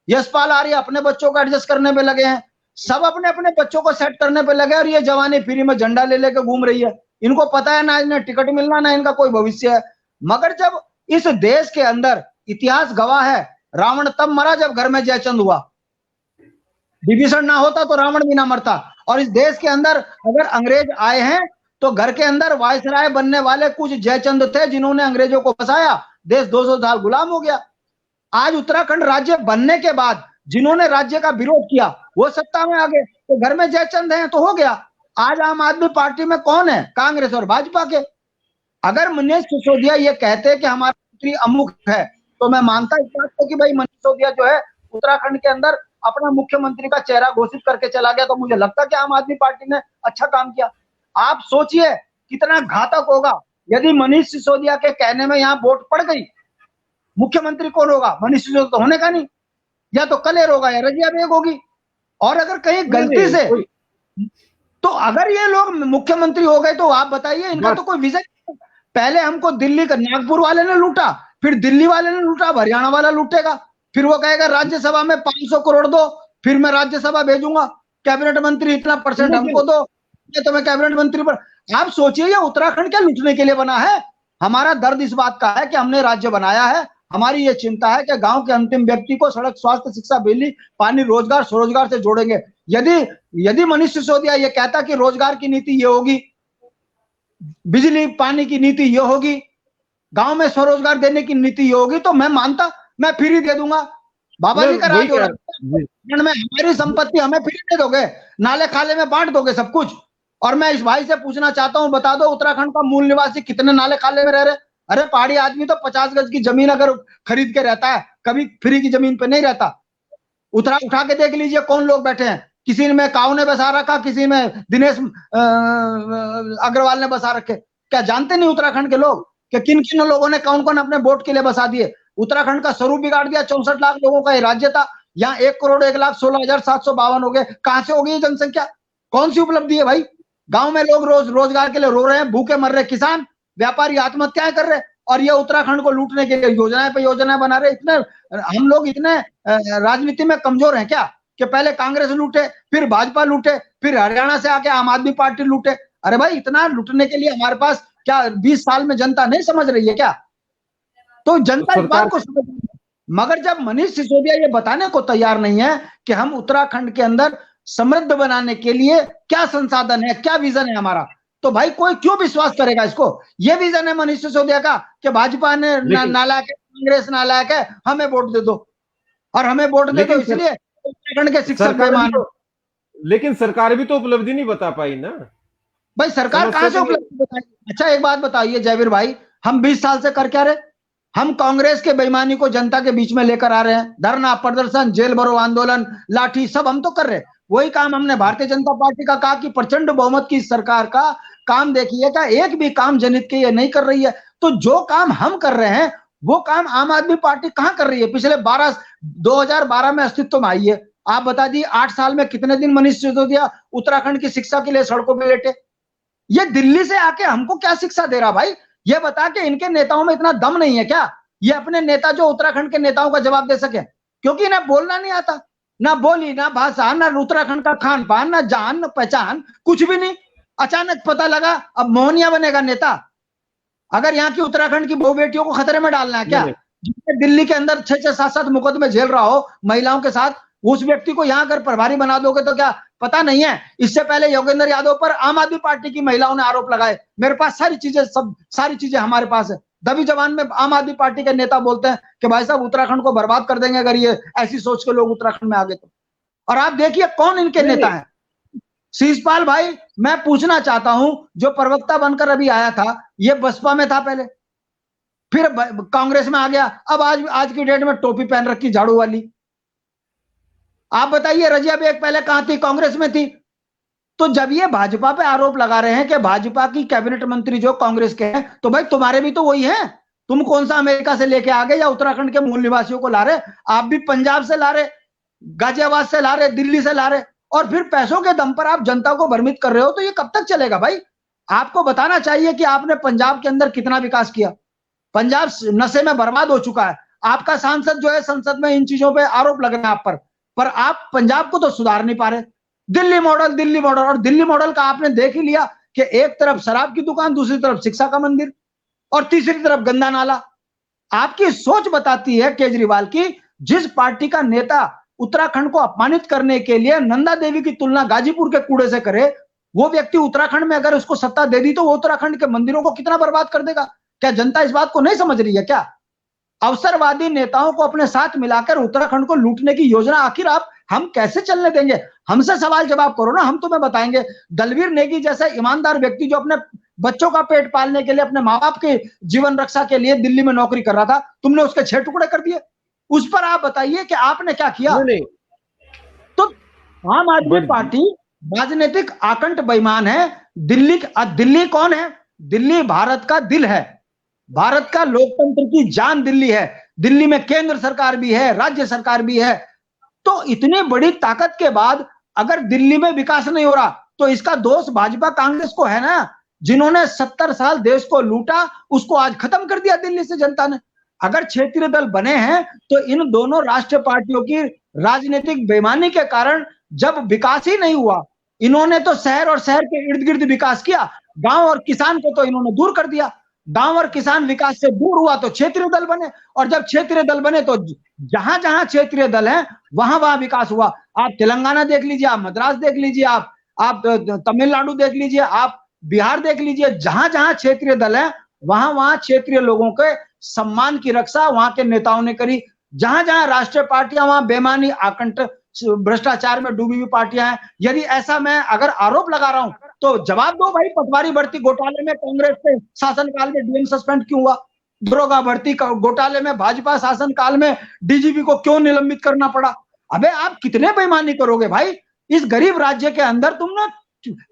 यशपाल आर्य अपने बच्चों को एडजस्ट करने पे लगे हैं, सब अपने अपने बच्चों को सेट करने पे लगे, और ये जवानी फ्री में झंडा ले लेके घूम रही है। इनको पता है ना इन्हें टिकट मिलना, ना इनका कोई भविष्य है। मगर जब इस देश के अंदर इतिहास गवाह है, रावण तब मरा जब घर में जयचंद हुआ। विभीषण ना होता तो रावण भी ना मरता। और इस देश के अंदर अगर अंग्रेज आए हैं तो घर के अंदर वायसराय बनने वाले कुछ जयचंद थे जिन्होंने अंग्रेजों को फंसाया, देश 200 साल गुलाम हो गया। आज उत्तराखंड राज्य बनने के बाद जिन्होंने राज्य का विरोध किया वो सत्ता में आ गए, तो घर में जयचंद हैं तो हो गया। आज आम आदमी पार्टी में कौन है? कांग्रेस और भाजपा के। अगर मनीष सिसोदिया ये कहते हैं कि हमारा मंत्री अमुक है, तो मैं मानता इस बात को कि भाई मनीष सिसोदिया जो है उत्तराखंड के अंदर अपना मुख्यमंत्री का चेहरा घोषित करके चला गया, तो मुझे लगता है कि आम आदमी पार्टी ने अच्छा काम किया। आप सोचिए कितना घातक होगा यदि मनीष सिसोदिया के कहने में यहाँ वोट पड़ गई। मुख्यमंत्री कौन होगा? मनीष सिसोदिया तो होने का नहीं, या तो कलेर होगा या रजिया बेग होगी। और अगर कहीं गलती से, तो अगर ये लोग मुख्यमंत्री हो गए तो आप बताइए इनका तो कोई विजन नहीं। पहले हमको दिल्ली का नागपुर वाले ने लूटा, फिर दिल्ली वाले ने लूटा, हरियाणा वाला लूटेगा, फिर वो कहेगा राज्यसभा में 500 करोड़ दो, फिर मैं राज्यसभा भेजूंगा, कैबिनेट मंत्री इतना परसेंट हमको दो, तो मैं कैबिनेट मंत्री पर। आप सोचिए ये उत्तराखंड क्या लूटने के लिए बना है? हमारा दर्द इस बात का है कि हमने राज्य बनाया है, हमारी ये चिंता है कि गांव के अंतिम व्यक्ति को सड़क, स्वास्थ्य, शिक्षा, बिजली, पानी, रोजगार, स्वरोजगार से जोड़ेंगे। यदि मनीष सिसोदिया ये कहता कि रोजगार की नीति ये होगी, बिजली पानी की नीति ये होगी, गांव में स्वरोजगार देने की नीति ये होगी, तो मैं मानता, मैं फ्री दे दूंगा। बाबा जी का राज हो रहा है में हमारी संपत्ति हमें फ्री दे दोगे, नाले खाले में बांट दोगे सब कुछ। और मैं इस भाई से पूछना चाहता हूं, बता दो उत्तराखंड का मूल निवासी कितने नाले खाले में रह रहे? अरे पहाड़ी आदमी तो 50 गज की जमीन अगर खरीद के रहता है, कभी फ्री की जमीन पे नहीं रहता। उठा के देख लीजिए कौन लोग बैठे हैं, किसी में काऊ ने बसा रखा, किसी में दिनेश अग्रवाल ने बसा रखे। क्या जानते नहीं उत्तराखंड के लोग कि किन किन लोगों ने कौन कौन अपने वोट के लिए बसा दिए? उत्तराखंड का स्वरूप बिगाड़ दिया। 64 लाख लोगों का ये राज्य था, यहाँ 1,01,16,752 हो गए। कहां से हो गई जनसंख्या? कौन सी उपलब्धि है भाई? गांव में लोग रोजगार के लिए रो रहे हैं, भूखे मर रहे, किसान व्यापारी आत्महत्याएं कर रहे, और ये उत्तराखंड को लूटने के लिए योजनाएं पे योजनाएं बना रहे। इतने हम लोग इतने राजनीति में कमजोर हैं क्या कि पहले कांग्रेस लूटे, फिर भाजपा लूटे, फिर हरियाणा से आके आम आदमी पार्टी लूटे? अरे भाई इतना लूटने के लिए हमारे पास क्या 20 साल में जनता नहीं समझ रही है क्या? तो जनता इस बात को समझ रही है। मगर जब मनीष सिसोदिया ये बताने को तैयार नहीं है कि हम उत्तराखंड के अंदर समृद्ध बनाने के लिए क्या संसाधन है, क्या विजन है हमारा, तो भाई कोई क्यों विश्वास करेगा इसको? ये विजन है मनीष सिसोदिया का कि भाजपा ने नालायक है, कांग्रेस नालायक है, हमें वोट दे दो। और हमें वोट दे दो इसलिए उत्तराखंड के शिक्षक बेईमान। लेकिन सरकार भी तो उपलब्धि नहीं बता पाई ना भाई। सरकार कहां से उपलब्धि बताएगी? अच्छा एक बात बताइए जयवीर भाई, हम 20 साल से कर क्या रहे? हम कांग्रेस के बेईमानी को जनता के बीच में लेकर आ रहे हैं। धरना, प्रदर्शन, जेल भरो आंदोलन, लाठी, सब हम तो कर रहे हैं। वही काम हमने भारतीय जनता पार्टी का कहा कि प्रचंड बहुमत की सरकार का काम देखिए का एक भी काम जनहित के लिए नहीं कर रही है। तो जो काम हम कर रहे हैं वो काम आम आदमी पार्टी कहां कर रही है? पिछले 2012 में अस्तित्व में आई है। आप बता दिए 8 साल में कितने दिन मनीष सिसोदिया उत्तराखंड की शिक्षा के लिए सड़कों पर लेटे? ये दिल्ली से आके हमको क्या शिक्षा दे रहा भाई? ये बता के इनके नेताओं में इतना दम नहीं है क्या ये अपने नेता जो उत्तराखंड के नेताओं का जवाब दे सके? क्योंकि इन्हें बोलना नहीं आता, ना बोली, ना भाषा, ना उत्तराखंड का खान पान, ना जान, ना पहचान, कुछ भी नहीं। अचानक पता लगा अब मोहनिया बनेगा नेता। अगर यहाँ की उत्तराखंड की बहु बेटियों को खतरे में डालना है क्या? जिसने दिल्ली के अंदर 6-6, 7-7 मुकदमे झेल रहा हो महिलाओं के साथ, उस व्यक्ति को यहाँ अगर प्रभारी बना दोगे तो क्या पता नहीं है? इससे पहले योगेंद्र यादव पर आम आदमी पार्टी की महिलाओं ने आरोप लगाए। मेरे पास सारी चीजें हमारे पास है। दबी जबान में आम आदमी पार्टी के नेता बोलते हैं कि भाई साहब उत्तराखंड को बर्बाद कर देंगे अगर ये ऐसी सोच के लोग उत्तराखंड में आ गए तो। और आप देखिए कौन इनके नेता हैं। शीशपाल भाई, मैं पूछना चाहता हूं, जो प्रवक्ता बनकर अभी आया था ये बसपा में था पहले, फिर कांग्रेस में आ गया, अब आज की डेट में टोपी पहन रखी झाड़ू वाली। आप बताइए रजिया बेग पहले कहां थी? कांग्रेस में थी। तो जब ये भाजपा पे आरोप लगा रहे हैं कि भाजपा की कैबिनेट मंत्री जो कांग्रेस के हैं, तो भाई तुम्हारे भी तो वही हैं। तुम कौन सा अमेरिका से लेके आ गए या उत्तराखंड के मूल निवासियों को ला रहे? आप भी पंजाब से ला रहे, गाजियाबाद से ला रहे, दिल्ली से ला रहे, और फिर पैसों के दम पर आप जनता को भ्रमित कर रहे हो। तो ये कब तक चलेगा भाई? आपको बताना चाहिए कि आपने पंजाब के अंदर कितना विकास किया। पंजाब नशे में बर्बाद हो चुका है। आपका सांसद जो है संसद में इन चीजों पे आरोप लग रहे हैं आप पर आप पंजाब को तो सुधार नहीं पा रहे। दिल्ली मॉडल, और दिल्ली मॉडल का आपने देख ही लिया कि एक तरफ शराब की दुकान, दूसरी तरफ शिक्षा का मंदिर और तीसरी तरफ गंदा नाला। आपकी सोच बताती है केजरीवाल की, जिस पार्टी का नेता उत्तराखंड को अपमानित करने के लिए नंदा देवी की तुलना गाजीपुर के कूड़े से करे, वो व्यक्ति उत्तराखंड में अगर उसको सत्ता दे दी तो वो उत्तराखंड के मंदिरों को कितना बर्बाद कर देगा। क्या जनता इस बात को नहीं समझ रही है क्या? अवसरवादी नेताओं को अपने साथ मिलाकर उत्तराखंड को लूटने की योजना आखिर हम कैसे चलने देंगे? हमसे सवाल जवाब करो ना, हम तुम्हें बताएंगे। दलवीर नेगी जैसा ईमानदार व्यक्ति जो अपने बच्चों का पेट पालने के लिए, अपने माँ बाप के जीवन रक्षा के लिए दिल्ली में नौकरी कर रहा था, तुमने उसके 6 टुकड़े कर दिए। उस पर आप बताइए कि आपने क्या किया? नहीं। तो आम आदमी पार्टी राजनीतिक आकंठ बेईमान है। दिल्ली कौन है? दिल्ली भारत का दिल है, भारत का लोकतंत्र की जान दिल्ली है। दिल्ली में केंद्र सरकार भी है, राज्य सरकार भी है। तो इतनी बड़ी ताकत के बाद अगर दिल्ली में विकास नहीं हो रहा तो इसका दोष भाजपा कांग्रेस को है ना, जिन्होंने 70 साल देश को लूटा, उसको आज खत्म कर दिया दिल्ली से जनता ने। अगर क्षेत्रीय दल बने हैं तो इन दोनों राष्ट्रीय पार्टियों की राजनीतिक बेईमानी के कारण जब विकास ही नहीं हुआ, इन्होंने तो शहर और शहर के इर्द गिर्द विकास किया, गांव और किसान को तो इन्होंने दूर कर दिया। गांव और किसान विकास से दूर हुआ तो क्षेत्रीय दल बने, और जब क्षेत्रीय दल बने तो जहां जहां क्षेत्रीय दल है वहां वहां विकास हुआ। आप तेलंगाना देख लीजिए, आप मद्रास देख लीजिए, आप तमिलनाडु देख लीजिए, आप बिहार देख लीजिए, जहां जहां क्षेत्रीय दल है वहां वहां क्षेत्रीय लोगों के सम्मान की रक्षा वहां के नेताओं ने करी। जहां जहां राष्ट्रीय पार्टियां, वहां बेईमानी, आकंठ, भ्रष्टाचार में डूबी हुई पार्टियां हैं। यदि ऐसा मैं अगर आरोप लगा रहा हूं तो जवाब दो भाई। पटवारी भर्ती घोटाले में कांग्रेस के शासनकाल में डीएम सस्पेंड क्यों हुआ? दरोगा भर्ती घोटाले में भाजपा शासनकाल में डीजीपी को क्यों निलंबित करना पड़ा? अबे आप कितने बेईमानी करोगे भाई? इस गरीब राज्य के अंदर तुमने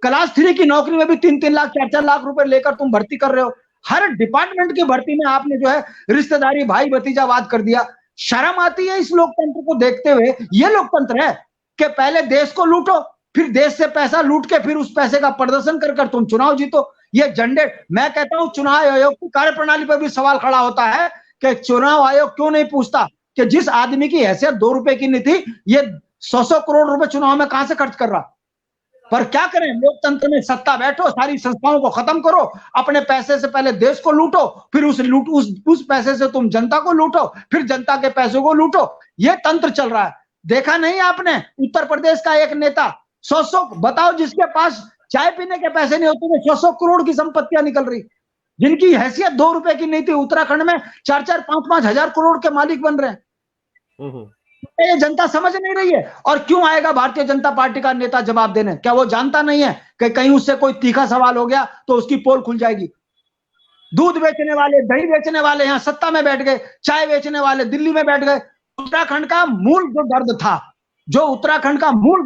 क्लास 3 की नौकरी में भी 3-3 लाख 4-4 लाख रुपए लेकर तुम भर्ती कर रहे हो। हर डिपार्टमेंट की भर्ती में आपने जो है रिश्तेदारी, भाई भतीजावाद कर दिया। शर्म आती है इस लोकतंत्र को देखते हुए? ये लोकतंत्र है कि पहले देश को लूटो, फिर देश से पैसा लूट के फिर उस पैसे का प्रदर्शन कर तुम चुनाव जीतो। ये झंडे, मैं कहता हूं चुनाव आयोग की कार्यप्रणाली पर भी सवाल खड़ा होता है कि चुनाव आयोग क्यों नहीं पूछता कि जिस आदमी की हैसियत 2 रुपए की नहीं थी, ये 100 करोड़ रुपए चुनाव में कहां से खर्च कर रहा। पर क्या करें, लोकतंत्र में सत्ता बैठो, सारी संस्थाओं को खत्म करो, अपने पैसे से पहले देश को लूटो, फिर उस पैसे से तुम जनता को लूटो, फिर जनता के पैसों को लूटो। ये तंत्र चल रहा है। देखा नहीं आपने उत्तर प्रदेश का एक नेता 100 बताओ, जिसके पास चाय पीने के पैसे नहीं होते, 100 करोड़ की संपत्तियां निकल रही, जिनकी हैसियत 2 रुपए की नहीं थी, उत्तराखंड में 4-4, 5-5 हजार करोड़ के मालिक बन रहे हैं। ये जनता समझ नहीं रही है। और क्यों आएगा भारतीय जनता पार्टी का नेता जवाब देने? क्या वो जानता नहीं है कि कहीं उससे कोई तीखा सवाल हो गया तो उसकी पोल खुल जाएगी? दूध बेचने वाले, दही बेचने वाले यहां सत्ता में बैठ गए, चाय बेचने वाले दिल्ली में बैठ गए। उत्तराखंड का मूल जो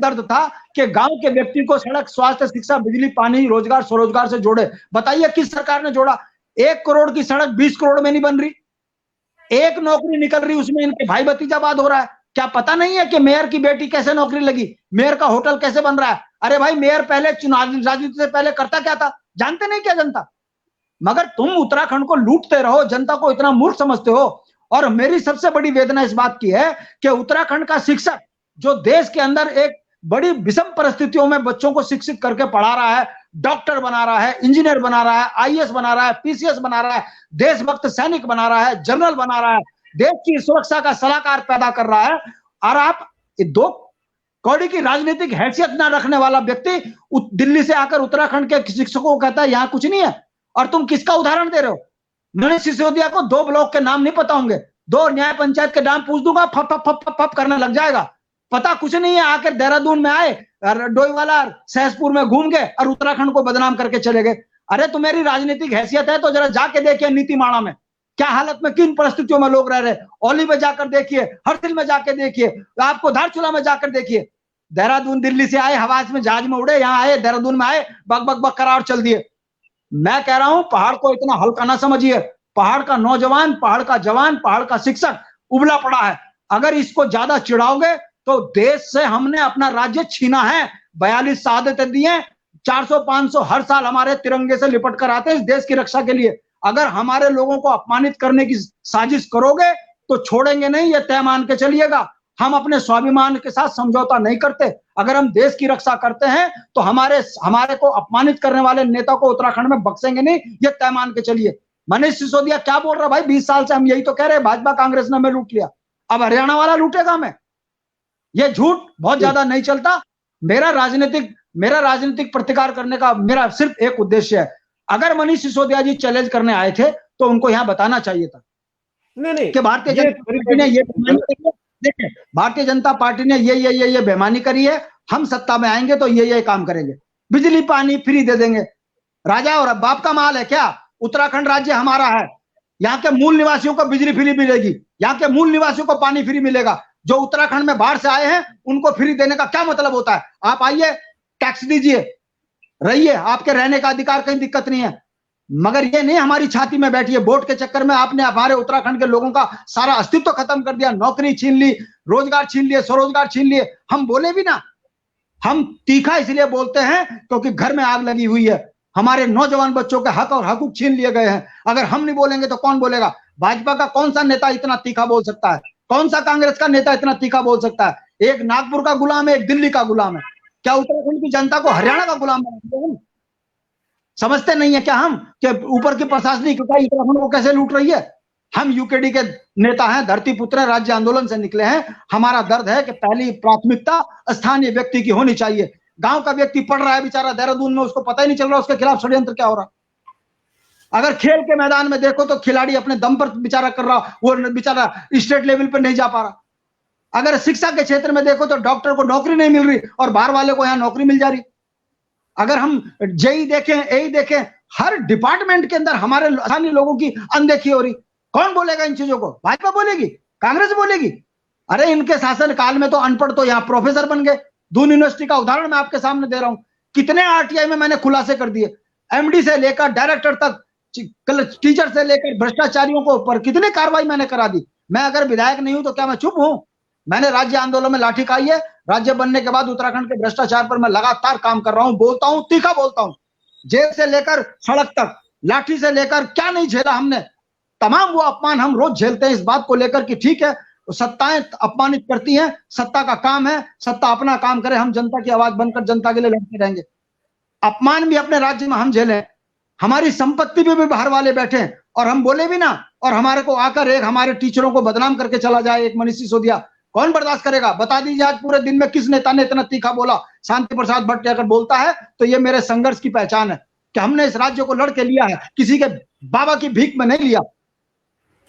दर्द था कि गांव के व्यक्ति को सड़क, स्वास्थ्य, शिक्षा, बिजली, पानी, रोजगार, स्वरोजगार से जोड़े। बताइए किस सरकार ने जोड़ा? 1 करोड़ की सड़क 20 करोड़ में नहीं बन रही। एक नौकरी निकल रही, उसमें इनके भाई भतीजावाद हो रहा है। क्या पता नहीं है कि मेयर की बेटी कैसे नौकरी लगी, मेयर का होटल कैसे बन रहा है? अरे भाई, मेयर पहले चुनाव राजनीति से पहले करता क्या था, जानते नहीं क्या जनता? मगर तुम उत्तराखंड को लूटते रहो, जनता को इतना मूर्ख समझते हो। और मेरी सबसे बड़ी वेदना इस बात की है कि उत्तराखंड का शिक्षक जो देश के अंदर एक बड़ी विषम परिस्थितियों में बच्चों को शिक्षित करके पढ़ा रहा है, डॉक्टर बना रहा है, इंजीनियर बना रहा है, आईएएस बना रहा है, पीसीएस बना रहा है, देशभक्त सैनिक बना रहा है, जनरल बना रहा है, देश की सुरक्षा का सलाहकार पैदा कर रहा है, और आप 2 कौड़ी की राजनीतिक हैसियत ना रखने वाला व्यक्ति दिल्ली से आकर उत्तराखंड के शिक्षकों को कहता है यहां कुछ नहीं है। और तुम किसका उदाहरण दे रहे हो? मनीष सिसोदिया को 2 ब्लॉक के नाम नहीं पता होंगे, 2 न्याय पंचायत के नाम पूछ दूंगा, फप फप फप फप करने लग जाएगा। पता कुछ नहीं है, आकर देहरादून में आए, डोईवाला, सहसपुर में घूम गए और उत्तराखंड को बदनाम करके चले गए। अरे तुम्हारी राजनीतिक हैसियत है तो जरा जाके देखिए नीतीमाणा में क्या हालत में, किन परिस्थितियों में लोग रह रहे। ओली में जाकर देखिए, हरसिल में जाकर देखिए, आपको धारचूला में जाकर देखिए। देहरादून दिल्ली से आए, हवाज में जहाज में उड़े, यहाँ आए, देहरादून में आए, बक बक बक करार चल दिए। मैं कह रहा हूं पहाड़ को इतना हल्का ना समझिए। पहाड़ का नौजवान, पहाड़ का जवान, पहाड़ का शिक्षक उबला पड़ा है। अगर इसको ज्यादा चिढ़ाओगे तो देश से हमने अपना राज्य छीना है। 42 शहादतें दी हैं, 400-500 हर साल हमारे तिरंगे से लिपट कर आते हैं इस देश की रक्षा के लिए। अगर हमारे लोगों को अपमानित करने की साजिश करोगे तो छोड़ेंगे नहीं, ये तय मान के चलिएगा। हम अपने स्वाभिमान के साथ समझौता नहीं करते। अगर हम देश की रक्षा करते हैं तो हमारे को अपमानित करने वाले नेता को उत्तराखंड में बख्शेंगे नहीं, ये तय मान के चलिए। मनीष सिसोदिया क्या बोल रहा भाई, 20 साल से हम यही तो कह रहे हैं, भाजपा कांग्रेस ने हमें लूट लिया, अब हरियाणा वाला लूटेगा हमें। ये झूठ बहुत ज्यादा नहीं चलता। मेरा राजनीतिक प्रतिकार करने का मेरा सिर्फ एक उद्देश्य है। अगर मनीष सिसोदिया जी चैलेंज करने आए थे तो उनको यहां बताना चाहिए था नहीं कि भारतीय जनता पार्टी ने ये देखिए, भारतीय जनता पार्टी ने ये बेईमानी करी है, हम सत्ता में आएंगे तो ये काम करेंगे, बिजली पानी फ्री दे देंगे। राजा और बाप का माल है क्या? उत्तराखंड राज्य हमारा है, यहाँ के मूल निवासियों को बिजली फ्री मिलेगी, यहाँ के मूल निवासियों को पानी फ्री मिलेगा। जो उत्तराखंड में बाहर से आए हैं उनको फ्री देने का क्या मतलब होता है? आप आइए, टैक्स दीजिए, रहिए, आपके रहने का अधिकार, कहीं दिक्कत नहीं है। मगर ये नहीं हमारी छाती में बैठिए। वोट के चक्कर में आपने हमारे उत्तराखंड के लोगों का सारा अस्तित्व खत्म कर दिया, नौकरी छीन ली, रोजगार छीन लिए, स्वरोजगार छीन लिए। हम बोले भी ना, हम तीखा इसलिए बोलते हैं क्योंकि घर में आग लगी हुई है, हमारे नौजवान बच्चों के हक और हकूक छीन लिए गए हैं। अगर हम नहीं बोलेंगे तो कौन बोलेगा? भाजपा का कौन सा नेता इतना तीखा बोल सकता है? कौन सा कांग्रेस का नेता इतना तीखा बोल सकता है? एक नागपुर का गुलाम है, एक दिल्ली का गुलाम है। क्या उत्तराखंड की जनता को हरियाणा का गुलाम बनाएंगे? समझते नहीं है क्या हम कि ऊपर की प्रशासनिक इकाई उत्तराखंड को कैसे लूट रही है? हम यूकेडी के नेता हैं, धरती पुत्र हैं, राज्य आंदोलन से निकले हैं। हमारा दर्द है कि पहली प्राथमिकता स्थानीय व्यक्ति की होनी चाहिए। गांव का व्यक्ति पढ़ रहा है बेचारा देहरादून में, उसको पता ही नहीं चल रहा उसके खिलाफ षड्यंत्र क्या हो रहा। अगर खेल के मैदान में देखो तो खिलाड़ी अपने दम पर बेचारा कर रहा, वो बेचारा स्टेट लेवल पर नहीं जा पा रहा। अगर शिक्षा के क्षेत्र में देखो तो डॉक्टर को नौकरी नहीं मिल रही और बाहर वाले को यहाँ नौकरी मिल जा रही। अगर हम जेई देखें, एई देखें, हर डिपार्टमेंट के अंदर हमारे स्थानीय लोगों की अनदेखी हो रही। कौन बोलेगा इन चीजों को? भाजपा बोलेगी? कांग्रेस बोलेगी? अरे इनके शासन काल में तो अनपढ़ तो यहाँ प्रोफेसर बन गए। दून यूनिवर्सिटी का उदाहरण मैं आपके सामने दे रहा हूं। कितने आरटीआई में मैंने खुलासे कर दिए, एमडी से लेकर डायरेक्टर तक, टीचर से लेकर भ्रष्टाचारियों को ऊपर कितनी कार्रवाई मैंने करा दी। मैं अगर विधायक नहीं हूं तो क्या मैं चुप हूं? मैंने राज्य आंदोलन में लाठी खाई है। राज्य बनने के बाद उत्तराखंड के भ्रष्टाचार पर मैं लगातार काम कर रहा हूं, बोलता हूं, तीखा बोलता हूं। जेल से लेकर सड़क तक, लाठी से लेकर क्या नहीं झेला हमने। तमाम वो अपमान हम रोज झेलते हैं इस बात को लेकर कि ठीक है सत्ताएं अपमानित करती हैं, सत्ता का काम है, सत्ता अपना काम करे, हम जनता की आवाज बनकर जनता के लिए लड़ते रहेंगे। अपमान भी अपने राज्य में हम झेलें, हमारी संपत्ति पे भी बाहर वाले बैठे और हम बोले भी ना, और हमारे को आकर एक हमारे टीचरों को बदनाम करके चला जाए एक मनीष सिसोदिया, कौन बर्दाश्त करेगा? बता दीजिए आज पूरे दिन में किस नेता ने इतना तीखा बोला? शांति प्रसाद भट्ट अगर बोलता है तो ये मेरे संघर्ष की पहचान है कि हमने इस राज्य को लड़ के लिया है, किसी के बाबा की भीख में नहीं लिया।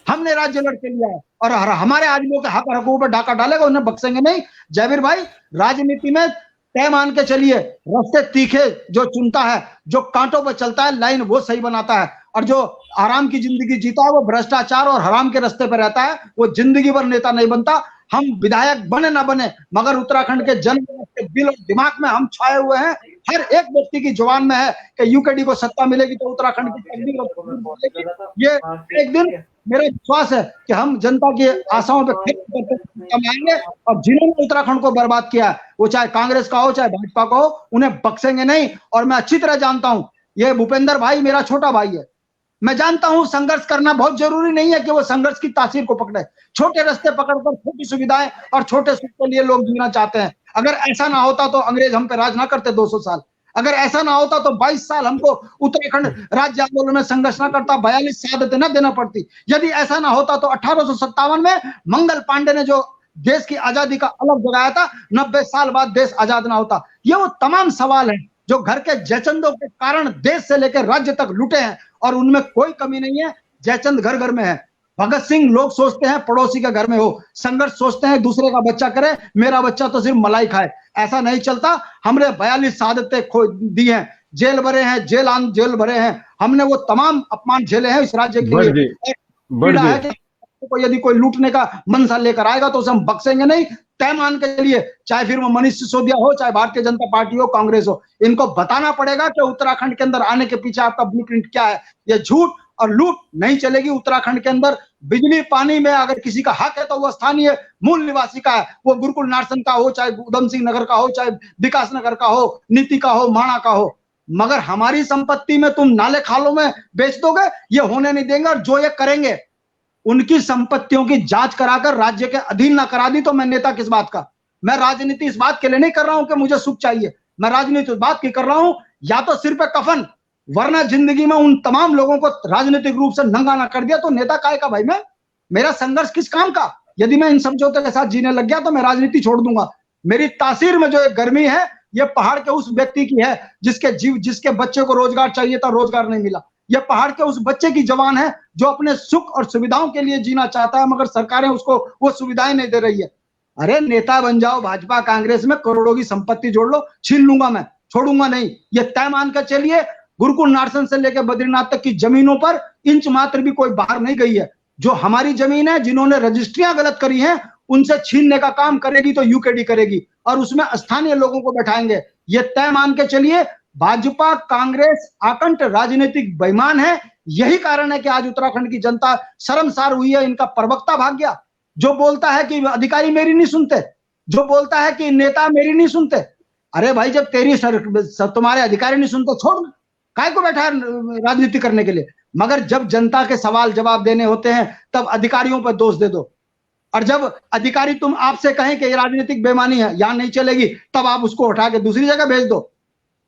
हमने राज्य लड़ के लिया है और हमारे आदमियों के हक हकूक पर डाका डालेगा, उन्हें बख्शेंगे नहीं। जयवीर भाई, राजनीति में तय मान के चलिए, रास्ते तीखे जो चुनता है, जो कांटों पर चलता है, लाइन वो सही बनाता है, और जो आराम की जिंदगी जीता है वो भ्रष्टाचार और हराम के रास्ते पर रहता है, वो जिंदगी भर नेता नहीं बनता। हम विधायक बने ना बने, मगर उत्तराखंड के जन के दिल और दिमाग में हम छाए हुए हैं। हर एक व्यक्ति की जुबान में है कि यूकेडी को सत्ता मिलेगी तो उत्तराखंड की तकदीर ये एक दिन। मेरा विश्वास है कि हम जनता की आशाओं पर आएंगे और जिन्होंने उत्तराखंड को बर्बाद किया है, वो चाहे कांग्रेस का हो चाहे भाजपा का हो, उन्हें बख्शेंगे नहीं। और मैं अच्छी तरह जानता हूं, ये भूपेंद्र भाई मेरा छोटा भाई है। मैं जानता हूं संघर्ष करना बहुत जरूरी नहीं है कि वो संघर्ष की तासीर को पकड़े। छोटे रास्ते पकड़कर छोटी सुविधाएं और छोटे सुख के लिए लोग जीना चाहते हैं। अगर ऐसा ना होता तो अंग्रेज हम पे राज ना करते 200 साल। अगर ऐसा ना होता तो 22 साल हमको उत्तराखंड राज्य आंदोलन में संघर्ष ना करता, 42 शहादतें ना देना पड़ती। यदि ऐसा ना होता तो 1857 में मंगल पांडे ने जो देश की आजादी का अलग जगाया था, 90 साल बाद देश आजाद ना होता। ये वो तमाम सवाल है जो घर के जयचंदों के कारण देश से लेकर राज्य तक लूटे हैं, और उनमें कोई कमी नहीं है। जयचंद घर घर में है। भगत सिंह लोग सोचते हैं पड़ोसी के घर में हो, संघर्ष सोचते हैं दूसरे का बच्चा करे, मेरा बच्चा तो सिर्फ मलाई खाए। ऐसा नहीं चलता। हमने 42 शहादतें खो दी हैं, जेल भरे हैं, जेल भरे हैं। हमने वो तमाम अपमान झेले हैं इस राज्य के लिए। यदि कोई लूटने का मनसा लेकर आएगा तो उसे हम बख्शेंगे नहीं। तय मान के लिए, चाहे फिर वो मनीष सिसोदिया हो, चाहे भारतीय जनता पार्टी हो, कांग्रेस हो, इनको बताना पड़ेगा कि उत्तराखंड के अंदर आने के पीछे आपका ब्लूप्रिंट क्या है। ये झूठ और लूट नहीं चलेगी उत्तराखंड के अंदर। बिजली पानी में अगर किसी का हक है तो वो स्थानीय मूल निवासी का है। वो गुरुकुल नारसन का हो, चाहे उधम सिंह नगर का हो, चाहे विकास नगर का हो, नीति का हो, माणा का हो। मगर हमारी संपत्ति में तुम नाले खालों में बेच दोगे, ये होने नहीं देंगे। और जो ये करेंगे, उनकी संपत्तियों की जांच कराकर राज्य के अधीन ना करा दी तो मैं नेता किस बात का। मैं राजनीति इस बात के लिए नहीं कर रहा हूं कि मुझे सुख चाहिए, मैं राजनीति इस बात की कर रहा हूं या तो सिर पे कफन, वरना जिंदगी में उन तमाम लोगों को राजनीतिक रूप से नंगा ना कर दिया तो नेता काय का भाई मैं? मेरा संघर्ष किस काम का? यदि मैं इन समझौते के साथ जीने लग गया तो मैं राजनीति छोड़ दूंगा। मेरी तासीर में जो एक गर्मी है ये पहाड़ के उस व्यक्ति की है जिसके बच्चे को रोजगार चाहिए था, रोजगार नहीं मिला। यह पहाड़ के उस बच्चे की जवान है जो अपने सुख और सुविधाओं के लिए जीना चाहता है, मगर सरकारें उसको वो सुविधाएं नहीं दे रही है। अरे नेता बन जाओ भाजपा कांग्रेस में, करोड़ों की संपत्ति जोड़ लो, छीन लूंगा मैं, छोड़ूंगा नहीं। ये तय मान कर चलिए, गुरुकुल नारसन से लेकर बद्रीनाथ तक की जमीनों पर इंच मात्र भी कोई बाहर नहीं गई है। जो हमारी जमीन है, जिन्होंने रजिस्ट्रियां गलत करी हैं, उनसे छीनने का काम करेगी तो यूकेडी करेगी और उसमें स्थानीय लोगों को बैठाएंगे। ये तय मान के चलिए, भाजपा कांग्रेस आकंठ राजनीतिक बेईमान है। यही कारण है कि आज उत्तराखंड की जनता शर्मसार हुई है। इनका प्रवक्ता भाग गया, जो बोलता है कि अधिकारी मेरी नहीं सुनते, जो बोलता है कि नेता मेरी नहीं सुनते। अरे भाई, जब तुम्हारे अधिकारी नहीं सुनते, छोड़, काय को बैठा राजनीति करने के लिए? मगर जब जनता के सवाल जवाब देने होते हैं तब अधिकारियों पर दोष दे दो, और जब अधिकारी तुम आपसे कहें कि ये राजनीतिक बेईमानी है, यहां नहीं चलेगी, तब आप उसको उठा के दूसरी जगह भेज दो,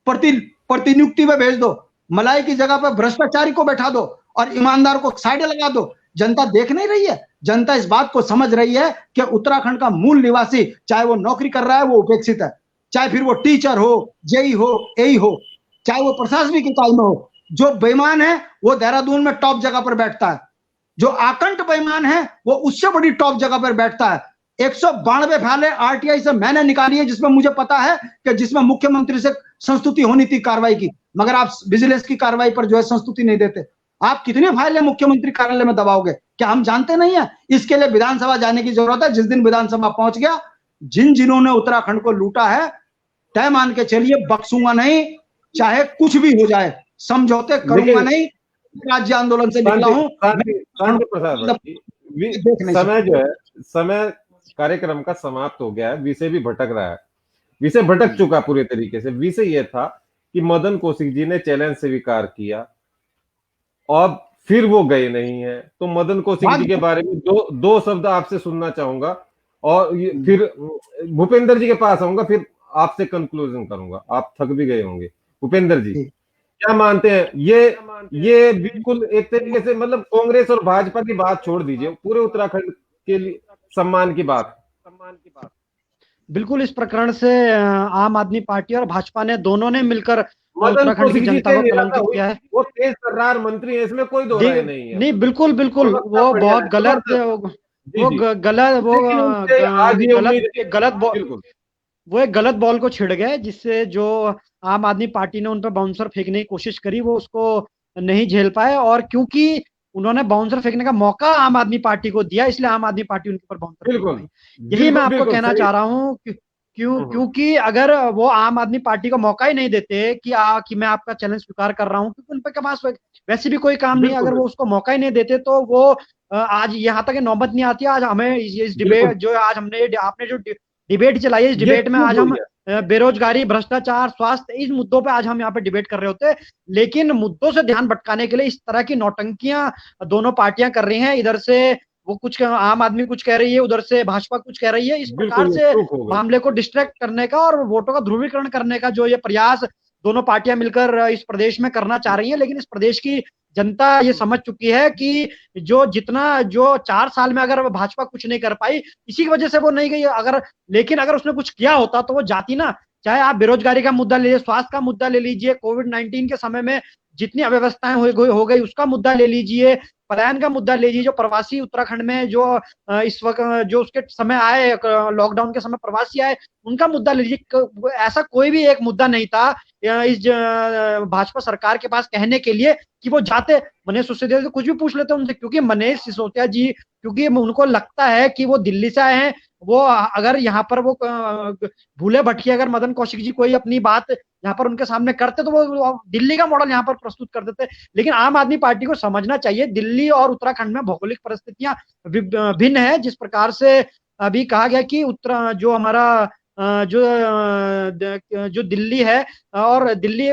प्रतिनियुक्ति में भेज दो, मलाई की जगह पर भ्रष्टाचारी को बैठा दो और ईमानदार को साइड लगा दो। जनता देख नहीं रही है? जनता इस बात को समझ रही है कि उत्तराखंड का मूल निवासी, चाहे वो नौकरी कर रहा है, वो उपेक्षित है, चाहे फिर वो टीचर हो, जेई हो, एई हो, चाहे वो प्रशासनिक इकाई में हो। जो बेईमान है वो देहरादून में टॉप जगह पर बैठता है, जो आकंठ बेईमान है वो उससे बड़ी टॉप जगह पर बैठता है। 192 फाइलें आरटीआई से मैंने निकाली है, जिसमें मुझे पता है कि जिसमें मुख्यमंत्री से संस्तुति होनी थी कार्रवाई की, मगर आप विजिलेंस की कार्रवाई पर जो है संस्तुति नहीं देते। आप कितनी फाइलें मुख्यमंत्री कार्यालय में दबाओगे? क्या हम जानते नहीं है? इसके लिए विधानसभा जाने की जरूरत है। जिस दिन विधानसभा पहुंच गया, जिन्होंने उत्तराखंड को लूटा है, तय मान के चलिए बख्शूंगा नहीं, चाहे कुछ भी हो जाए, समझौते करूंगा नहीं। राज्य आंदोलन से निकला हूं। समय जो है, समय कार्यक्रम का समाप्त हो गया है। विषय भी भटक रहा है, विषय भटक चुका पूरे तरीके से। विषय यह था कि मदन कौशिक जी ने चैलेंज स्वीकार किया और फिर वो गए नहीं है। तो मदन कौशिक जी के बारे में दो शब्द आपसे सुनना चाहूंगा और फिर भूपेंद्र जी के पास आऊंगा, फिर आपसे कंक्लूजन करूंगा। आप थक भी गए होंगे। भूपेंद्र जी क्या मानते हैं? ये बिल्कुल एक तरीके से, मतलब कांग्रेस और भाजपा की बात छोड़ दीजिए, पूरे उत्तराखंड के लिए सम्मान की बात। बिल्कुल, इस प्रकरण से आम आदमी पार्टी और भाजपा ने दोनों ने मिलकर उत्तराखंड की जनता को कलंकित किया है। वो तेज तर्रार मंत्री है, इसमें कोई दो राय नहीं है। नहीं, बिल्कुल बिल्कुल, वो बहुत गलत, वो एक गलत बॉल को छिड़ गए, जिससे जो आम आदमी पार्टी ने उन पर बाउंसर फेंकने की कोशिश करी, वो उसको नहीं झेल पाए। और क्योंकि उन्होंने बाउंसर फेंकने का मौका आम आदमी पार्टी को दिया, इसलिए आम आदमी पार्टी उनके ऊपर बाउंसर फेंक पाई। यही मैं आपको कहना चाह रहा हूँ। क्योंकि अगर वो आम आदमी पार्टी को मौका ही नहीं देते कि मैं आपका चैलेंज स्वीकार कर रहा हूँ, क्योंकि उनके पास वैसे भी कोई काम नहीं है, अगर वो उसको मौका ही नहीं देते तो वो आज यहाँ तक नौबत नहीं आती। आज हमें इस डिबेट जो आज आपने जो डिबेट चलाई है, इस डिबेट में आज हम बेरोजगारी, भ्रष्टाचार, स्वास्थ्य, इस मुद्दों पे आज हम यहाँ पे डिबेट कर रहे होते, लेकिन मुद्दों से ध्यान भटकाने के लिए इस तरह की नौटंकियां दोनों पार्टियां कर रही हैं। इधर से वो कुछ, आम आदमी कुछ कह रही है, उधर से भाजपा कुछ कह रही है। इस प्रकार से मामले को डिस्ट्रैक्ट करने का और वोटों का ध्रुवीकरण करने का जो ये प्रयास दोनों पार्टियां मिलकर इस प्रदेश में करना चाह रही है, लेकिन इस प्रदेश की जनता ये समझ चुकी है कि जो 4 साल में अगर भाजपा कुछ नहीं कर पाई, इसी की वजह से वो नहीं गई। लेकिन अगर उसने कुछ किया होता तो वो जाती ना। चाहे आप बेरोजगारी का मुद्दा ले लीजिए, स्वास्थ्य का मुद्दा ले लीजिए, कोविड-19 के समय में जितनी अव्यवस्थाएं हो गई उसका मुद्दा ले लीजिए, पलायन का मुद्दा ले लीजिए, जो प्रवासी उत्तराखंड में जो इस वक्त जो उसके समय आए, लॉकडाउन के समय प्रवासी आए, उनका मुद्दा ले लीजिए। ऐसा कोई भी एक मुद्दा नहीं था इस भाजपा सरकार के पास कहने के लिए कि वो जाते मनीष सिसोदिया से कुछ भी पूछ लेते उनसे, क्योंकि मनीष सिसोदिया जी, क्योंकि उनको लगता है कि वो दिल्ली से आए हैं, वो अगर यहाँ पर वो भूले भटके अगर मदन कौशिक जी कोई अपनी बात यहाँ पर उनके सामने करते तो वो दिल्ली का मॉडल यहाँ पर प्रस्तुत कर देते। लेकिन आम आदमी पार्टी को समझना चाहिए, दिल्ली और उत्तराखंड में भौगोलिक परिस्थितियां भिन्न है। जिस प्रकार से अभी कहा गया कि जो हमारा जो दिल्ली है, और दिल्ली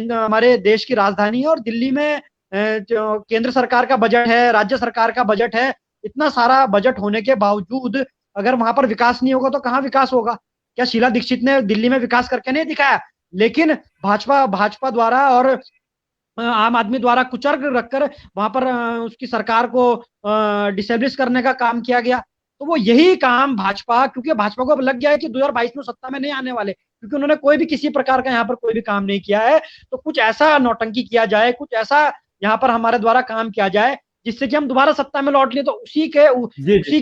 हमारे देश की राजधानी है, और दिल्ली में जो केंद्र सरकार का बजट है, राज्य सरकार का बजट है, इतना सारा बजट होने के बावजूद अगर वहां पर विकास नहीं होगा तो कहाँ विकास होगा? क्या शीला दीक्षित ने दिल्ली में विकास करके नहीं दिखाया? लेकिन भाजपा भाजपा द्वारा और आम आदमी द्वारा कुचर्क रखकर वहां पर उसकी सरकार को डिस्टेब्लिश करने का काम किया गया। तो वो यही काम भाजपा, क्योंकि भाजपा को अब लग गया है कि 2022 में सत्ता में नहीं आने वाले, क्योंकि उन्होंने कोई भी किसी प्रकार का यहाँ पर कोई भी काम नहीं किया है, तो कुछ ऐसा नौटंकी किया जाए, कुछ ऐसा यहाँ पर हमारे द्वारा काम किया जाए जिससे कि हम दोबारा सत्ता में लौट लें। तो उसी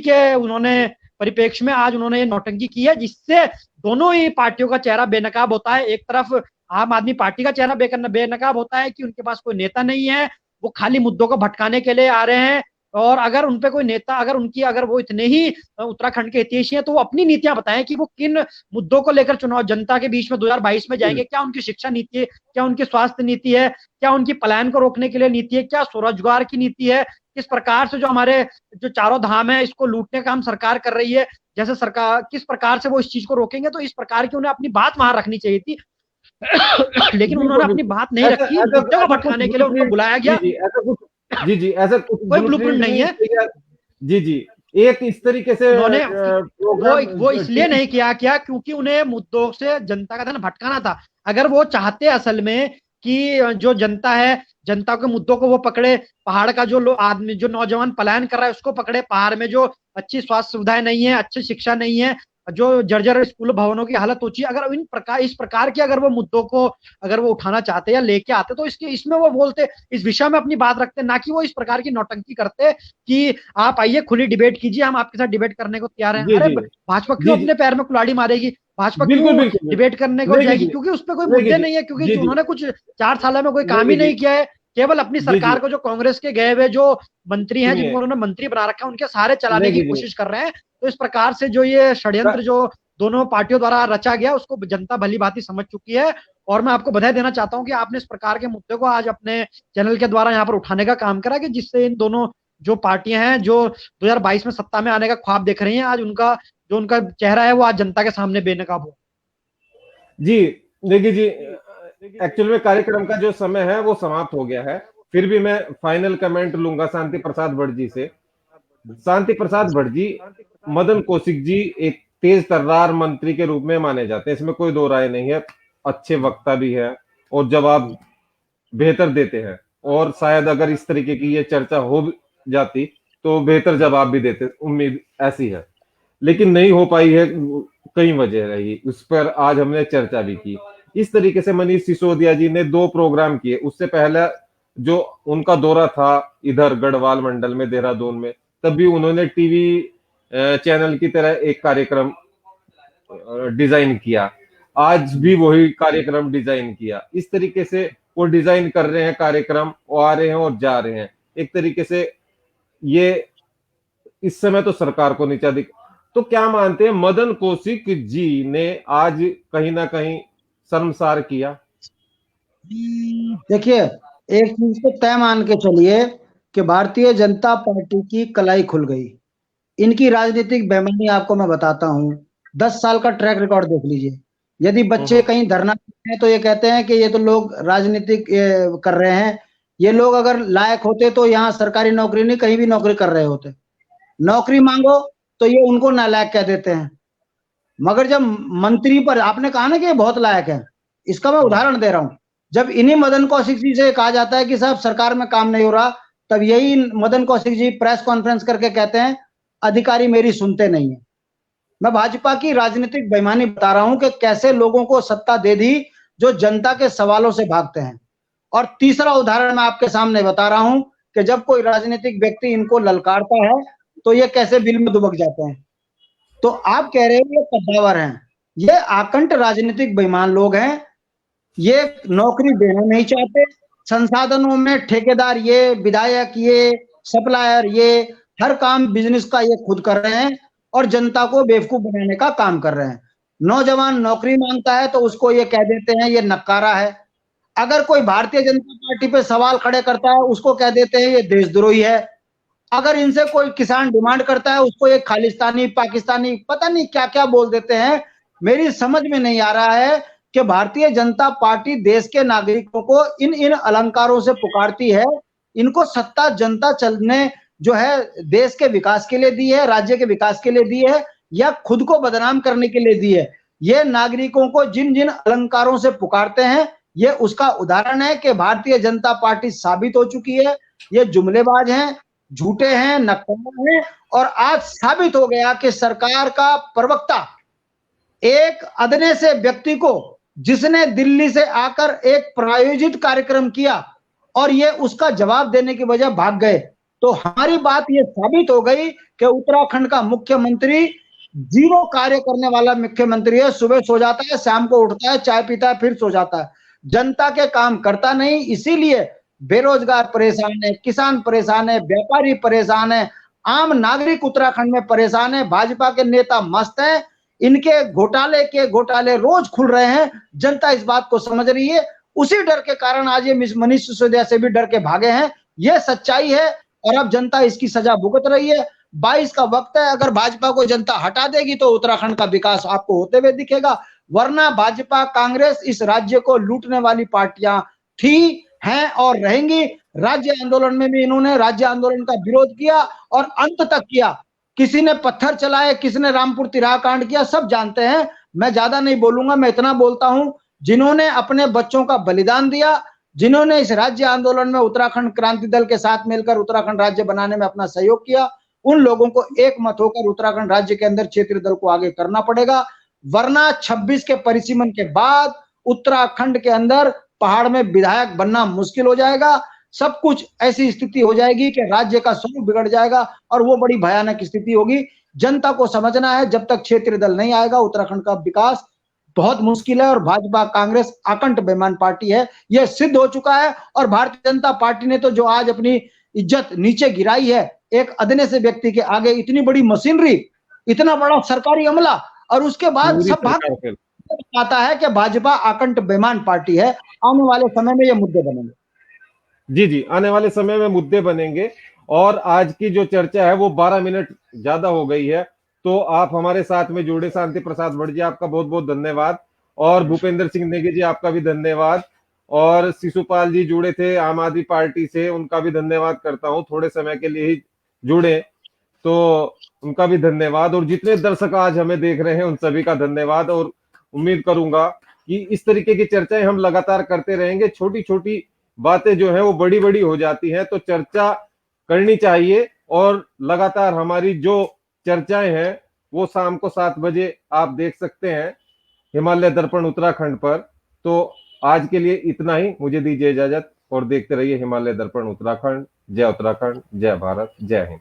के उन्होंने परिप्रेक्ष्य में आज उन्होंने ये नौटंकी की है, जिससे दोनों ही पार्टियों का चेहरा बेनकाब होता है। एक तरफ आम आदमी पार्टी का चेहरा बेनकाब होता है कि उनके पास कोई नेता नहीं है, वो खाली मुद्दों को भटकाने के लिए आ रहे हैं, और अगर उनपे कोई नेता, अगर वो इतने ही उत्तराखंड के हितैषी हैं तो वो अपनी नीतियां बताएं कि वो किन मुद्दों को लेकर चुनाव जनता के बीच में 2022 में जाएंगे। क्या उनकी शिक्षा नीति है, क्या उनकी स्वास्थ्य नीति है, क्या उनकी पलायन को रोकने के लिए नीति है, क्या स्वरोजगार की नीति है, किस प्रकार से जो हमारे जो चारों धाम है इसको लूटने का काम सरकार कर रही है, जैसे सरकार किस प्रकार से वो इस चीज को रोकेंगे। तो इस प्रकार की उन्हें अपनी बात वहां रखनी चाहिए थी लेकिन उन्होंने अपनी बात नहीं रखी, मुद्दे को भटकाने के लिए उनको बुलाया गया। जी ऐसा कुछ कोई ब्लूप्रिंट नहीं है। जी एक इस तरीके से उन्होंने वो इसलिए नहीं किया क्योंकि उन्हें मुद्दों से जनता का ध्यान भटकाना था। अगर वो चाहते असल में कि जो जनता है, जनता के मुद्दों को वो पकड़े, पहाड़ का जो आदमी, जो नौजवान पलायन कर रहा है उसको पकड़े, पहाड़ में जो अच्छी स्वास्थ्य सुविधाएं नहीं है, अच्छी शिक्षा नहीं है, जो जर्जर स्कूल भवनों की हालत होती है, अगर इस प्रकार के अगर वो मुद्दों को अगर वो उठाना चाहते या लेके आते तो इसमें वो बोलते, इस विषय में अपनी बात रखते, ना कि वो इस प्रकार की नौटंकी करते कि आप आइए खुली डिबेट कीजिए, हम आपके साथ डिबेट करने को तैयार हैं। अरे भाजपा क्यों अपने पैर में कुल्हाड़ी मारेगी? भाजपा क्यों डिबेट करने को जाएगी? क्योंकि उस पर कोई मुद्दे नहीं है, क्योंकि उन्होंने कुछ 4 साल में कोई काम ही नहीं किया है। केवल अपनी सरकार को जो कांग्रेस के गए हुए जो मंत्री हैं, जिनको उन्होंने मंत्री बना रखा है, उनके सारे चलाने की कोशिश कर रहे हैं। तो इस प्रकार से जो ये षड्यंत्र जो दोनों पार्टियों द्वारा रचा गया उसको जनता भली भांति समझ चुकी है। और मैं आपको बधाई देना चाहता हूं कि आपने इस प्रकार के मुद्दे को आज अपने चैनल के द्वारा यहाँ पर उठाने का काम करा, कि जिससे इन दोनों जो पार्टियां हैं जो 2022 में सत्ता में आने का ख्वाब देख रही हैं, आज उनका चेहरा है वो आज जनता के सामने बेनकाब हो। जी देखिए जी, एक्चुअल में कार्यक्रम का जो समय है वो समाप्त हो गया है, फिर भी मैं फाइनल कमेंट लूंगा शांति प्रसाद भट्ट जी से। शांति प्रसाद भट्ट जी, मदन कौशिक जी एक तेज तर्रार मंत्री के रूप में माने जाते हैं, इसमें कोई दो राय नहीं है। अच्छे वक्ता भी है और जवाब बेहतर देते हैं, और शायद अगर इस तरीके की ये चर्चा हो जाती तो बेहतर जवाब भी देते, उम्मीद ऐसी है। लेकिन नहीं हो पाई है, कई वजह रही, उस पर आज हमने चर्चा भी की। इस तरीके से मनीष सिसोदिया जी ने 2 प्रोग्राम किए। उससे पहले जो उनका दौरा था इधर गढ़वाल मंडल में, देहरादून में, तब भी उन्होंने टीवी चैनल की तरह एक कार्यक्रम डिजाइन किया। आज भी वही कार्यक्रम डिजाइन किया। इस तरीके से वो डिजाइन कर रहे हैं कार्यक्रम, वो आ रहे हैं और जा रहे हैं। एक तरीके से ये इस समय तो सरकार को नीचा दिख। तो क्या मानते हैं, मदन कौशिक जी ने आज कहीं ना कहीं शर्मसार किया? देखिए, एक चीज तो तय मान के चलिए कि भारतीय जनता पार्टी की कलाई खुल गई। इनकी राजनीतिक बेईमानी आपको मैं बताता हूं, 10 साल का ट्रैक रिकॉर्ड देख लीजिए। यदि बच्चे कहीं धरना देते हैं तो ये कहते हैं कि ये तो लोग राजनीतिक कर रहे हैं। ये लोग अगर लायक होते तो यहाँ सरकारी नौकरी नहीं, कहीं भी नौकरी कर रहे होते। नौकरी मांगो तो ये उनको नालायक कह देते हैं। मगर जब मंत्री पर, आपने कहा ना कि ये बहुत लायक है, इसका मैं उदाहरण दे रहा हूं। जब इन्हीं मदन कौशिक जी से कहा जाता है कि साहब सरकार में काम नहीं हो रहा, तब यही मदन कौशिक जी प्रेस कॉन्फ्रेंस करके कहते हैं अधिकारी मेरी सुनते नहीं है। मैं भाजपा की राजनीतिक बेईमानी बता रहा हूं कि कैसे लोगों को सत्ता दे दी जो जनता के सवालों से भागते हैं। और तीसरा उदाहरण मैं आपके सामने बता रहा हूं कि जब कोई राजनीतिक व्यक्ति इनको ललकारता है तो ये कैसे बिल में दुबक जाते हैं। तो आप कह रहे हैं ये कद्दावर हैं, ये आकंठ राजनीतिक बेईमान लोग हैं। ये नौकरी देना नहीं चाहते, संसाधनों में ठेकेदार, ये विधायक, ये सप्लायर, ये हर काम बिजनेस का ये खुद कर रहे हैं और जनता को बेवकूफ बनाने का काम कर रहे हैं। नौजवान नौकरी मांगता है तो उसको ये कह देते हैं ये नक्कारा है। अगर कोई भारतीय जनता पार्टी पे सवाल खड़े करता है उसको कह देते हैं ये देशद्रोही है। अगर इनसे कोई किसान डिमांड करता है उसको ये खालिस्तानी, पाकिस्तानी, पता नहीं क्या क्या बोल देते हैं। मेरी समझ में नहीं आ रहा है कि भारतीय जनता पार्टी देश के नागरिकों को इन अलंकारों से पुकारती है इनको सत्ता जनता चलने जो है देश के विकास के लिए दी है, राज्य के विकास के लिए दी है, या खुद को बदनाम करने के लिए दी है? ये नागरिकों को जिन जिन अलंकारों से पुकारते हैं, ये उसका उदाहरण है कि भारतीय जनता पार्टी साबित हो चुकी है ये जुमलेबाज हैं, झूठे हैं, नकारा हैं। और आज साबित हो गया कि सरकार का प्रवक्ता एक अदने से व्यक्ति को, जिसने दिल्ली से आकर एक प्रायोजित कार्यक्रम किया और ये उसका जवाब देने की बजाय भाग गए, तो हमारी बात ये साबित हो गई कि उत्तराखंड का मुख्यमंत्री जीरो कार्य करने वाला मुख्यमंत्री है। सुबह सो जाता है, शाम को उठता है, चाय पीता है, फिर सो जाता है, जनता के काम करता नहीं। इसीलिए बेरोजगार परेशान है, किसान परेशान है, व्यापारी परेशान है, आम नागरिक उत्तराखंड में परेशान है। भाजपा के नेता मस्त हैं, इनके घोटाले के घोटाले रोज खुल रहे हैं, जनता इस बात को समझ रही है। उसी डर के कारण आज ये मनीष सिसोदिया से भी डर के भागे हैं। ये सच्चाई है और अब जनता इसकी सजा भुगत रही है। 22 का वक्त है, अगर भाजपा को जनता हटा देगी तो उत्तराखंड का विकास आपको होते हुए दिखेगा, वरना भाजपा कांग्रेस इस राज्य को लूटने वाली पार्टियां थी, हैं और रहेंगी। राज्य आंदोलन में भी इन्होंने राज्य आंदोलन का विरोध किया और अंत तक किया। किसी ने पत्थर चलाए, किसी ने रामपुर तिराहा कांड किया, सब जानते हैं। मैं ज्यादा नहीं बोलूंगा, मैं इतना बोलता हूं, जिन्होंने अपने बच्चों का बलिदान दिया, जिन्होंने इस राज्य आंदोलन में उत्तराखंड क्रांति दल के साथ मिलकर उत्तराखंड राज्य बनाने में अपना सहयोग किया, उन लोगों को एक मत होकर उत्तराखंड राज्य के अंदर क्षेत्रीय दल को आगे करना पड़ेगा, वरना 26 के परिसीमन के बाद उत्तराखंड के अंदर पहाड़ में विधायक बनना मुश्किल हो जाएगा। सब कुछ ऐसी स्थिति हो जाएगी कि राज्य का स्वरूप बिगड़ जाएगा और वो बड़ी भयानक स्थिति होगी। जनता को समझना है, जब तक क्षेत्रीय दल नहीं आएगा उत्तराखंड का विकास बहुत मुश्किल है। और भाजपा कांग्रेस आकंठ बेईमान पार्टी है, यह सिद्ध हो चुका है। और भारतीय जनता पार्टी ने तो जो आज अपनी इज्जत नीचे गिराई है, एक अदने से व्यक्ति के आगे इतनी बड़ी मशीनरी, इतना बड़ा सरकारी अमला, और उसके बाद सब भाग आता है कि भाजपा आकंठ बेईमान पार्टी है। आने वाले समय में ये मुद्दे बनेंगे। जी जी, आने वाले समय में मुद्दे बनेंगे। और आज की जो चर्चा है वो 12 मिनट ज्यादा हो गई है, तो आप हमारे साथ में जुड़े। शांति प्रसाद भट्ट जी, आपका बहुत बहुत धन्यवाद। और भूपेंद्र सिंह नेगी जी, आपका भी धन्यवाद। और शिशुपाल जी जुड़े थे आम आदमी पार्टी से, उनका भी धन्यवाद करता हूं, थोड़े समय के लिए ही जुड़े, तो उनका भी धन्यवाद। और जितने दर्शक आज हमें देख रहे हैं उन सभी का धन्यवाद। और उम्मीद करूंगा कि इस तरीके की चर्चाएं हम लगातार करते रहेंगे। छोटी छोटी बातें जो है वो बड़ी बड़ी हो जाती हैं, तो चर्चा करनी चाहिए। और लगातार हमारी जो चर्चाएं हैं वो शाम को 7 बजे आप देख सकते हैं हिमालय दर्पण उत्तराखंड पर। तो आज के लिए इतना ही, मुझे दीजिए इजाजत और देखते रहिए हिमालय दर्पण उत्तराखंड। जय उत्तराखंड, जय भारत, जय हिंद।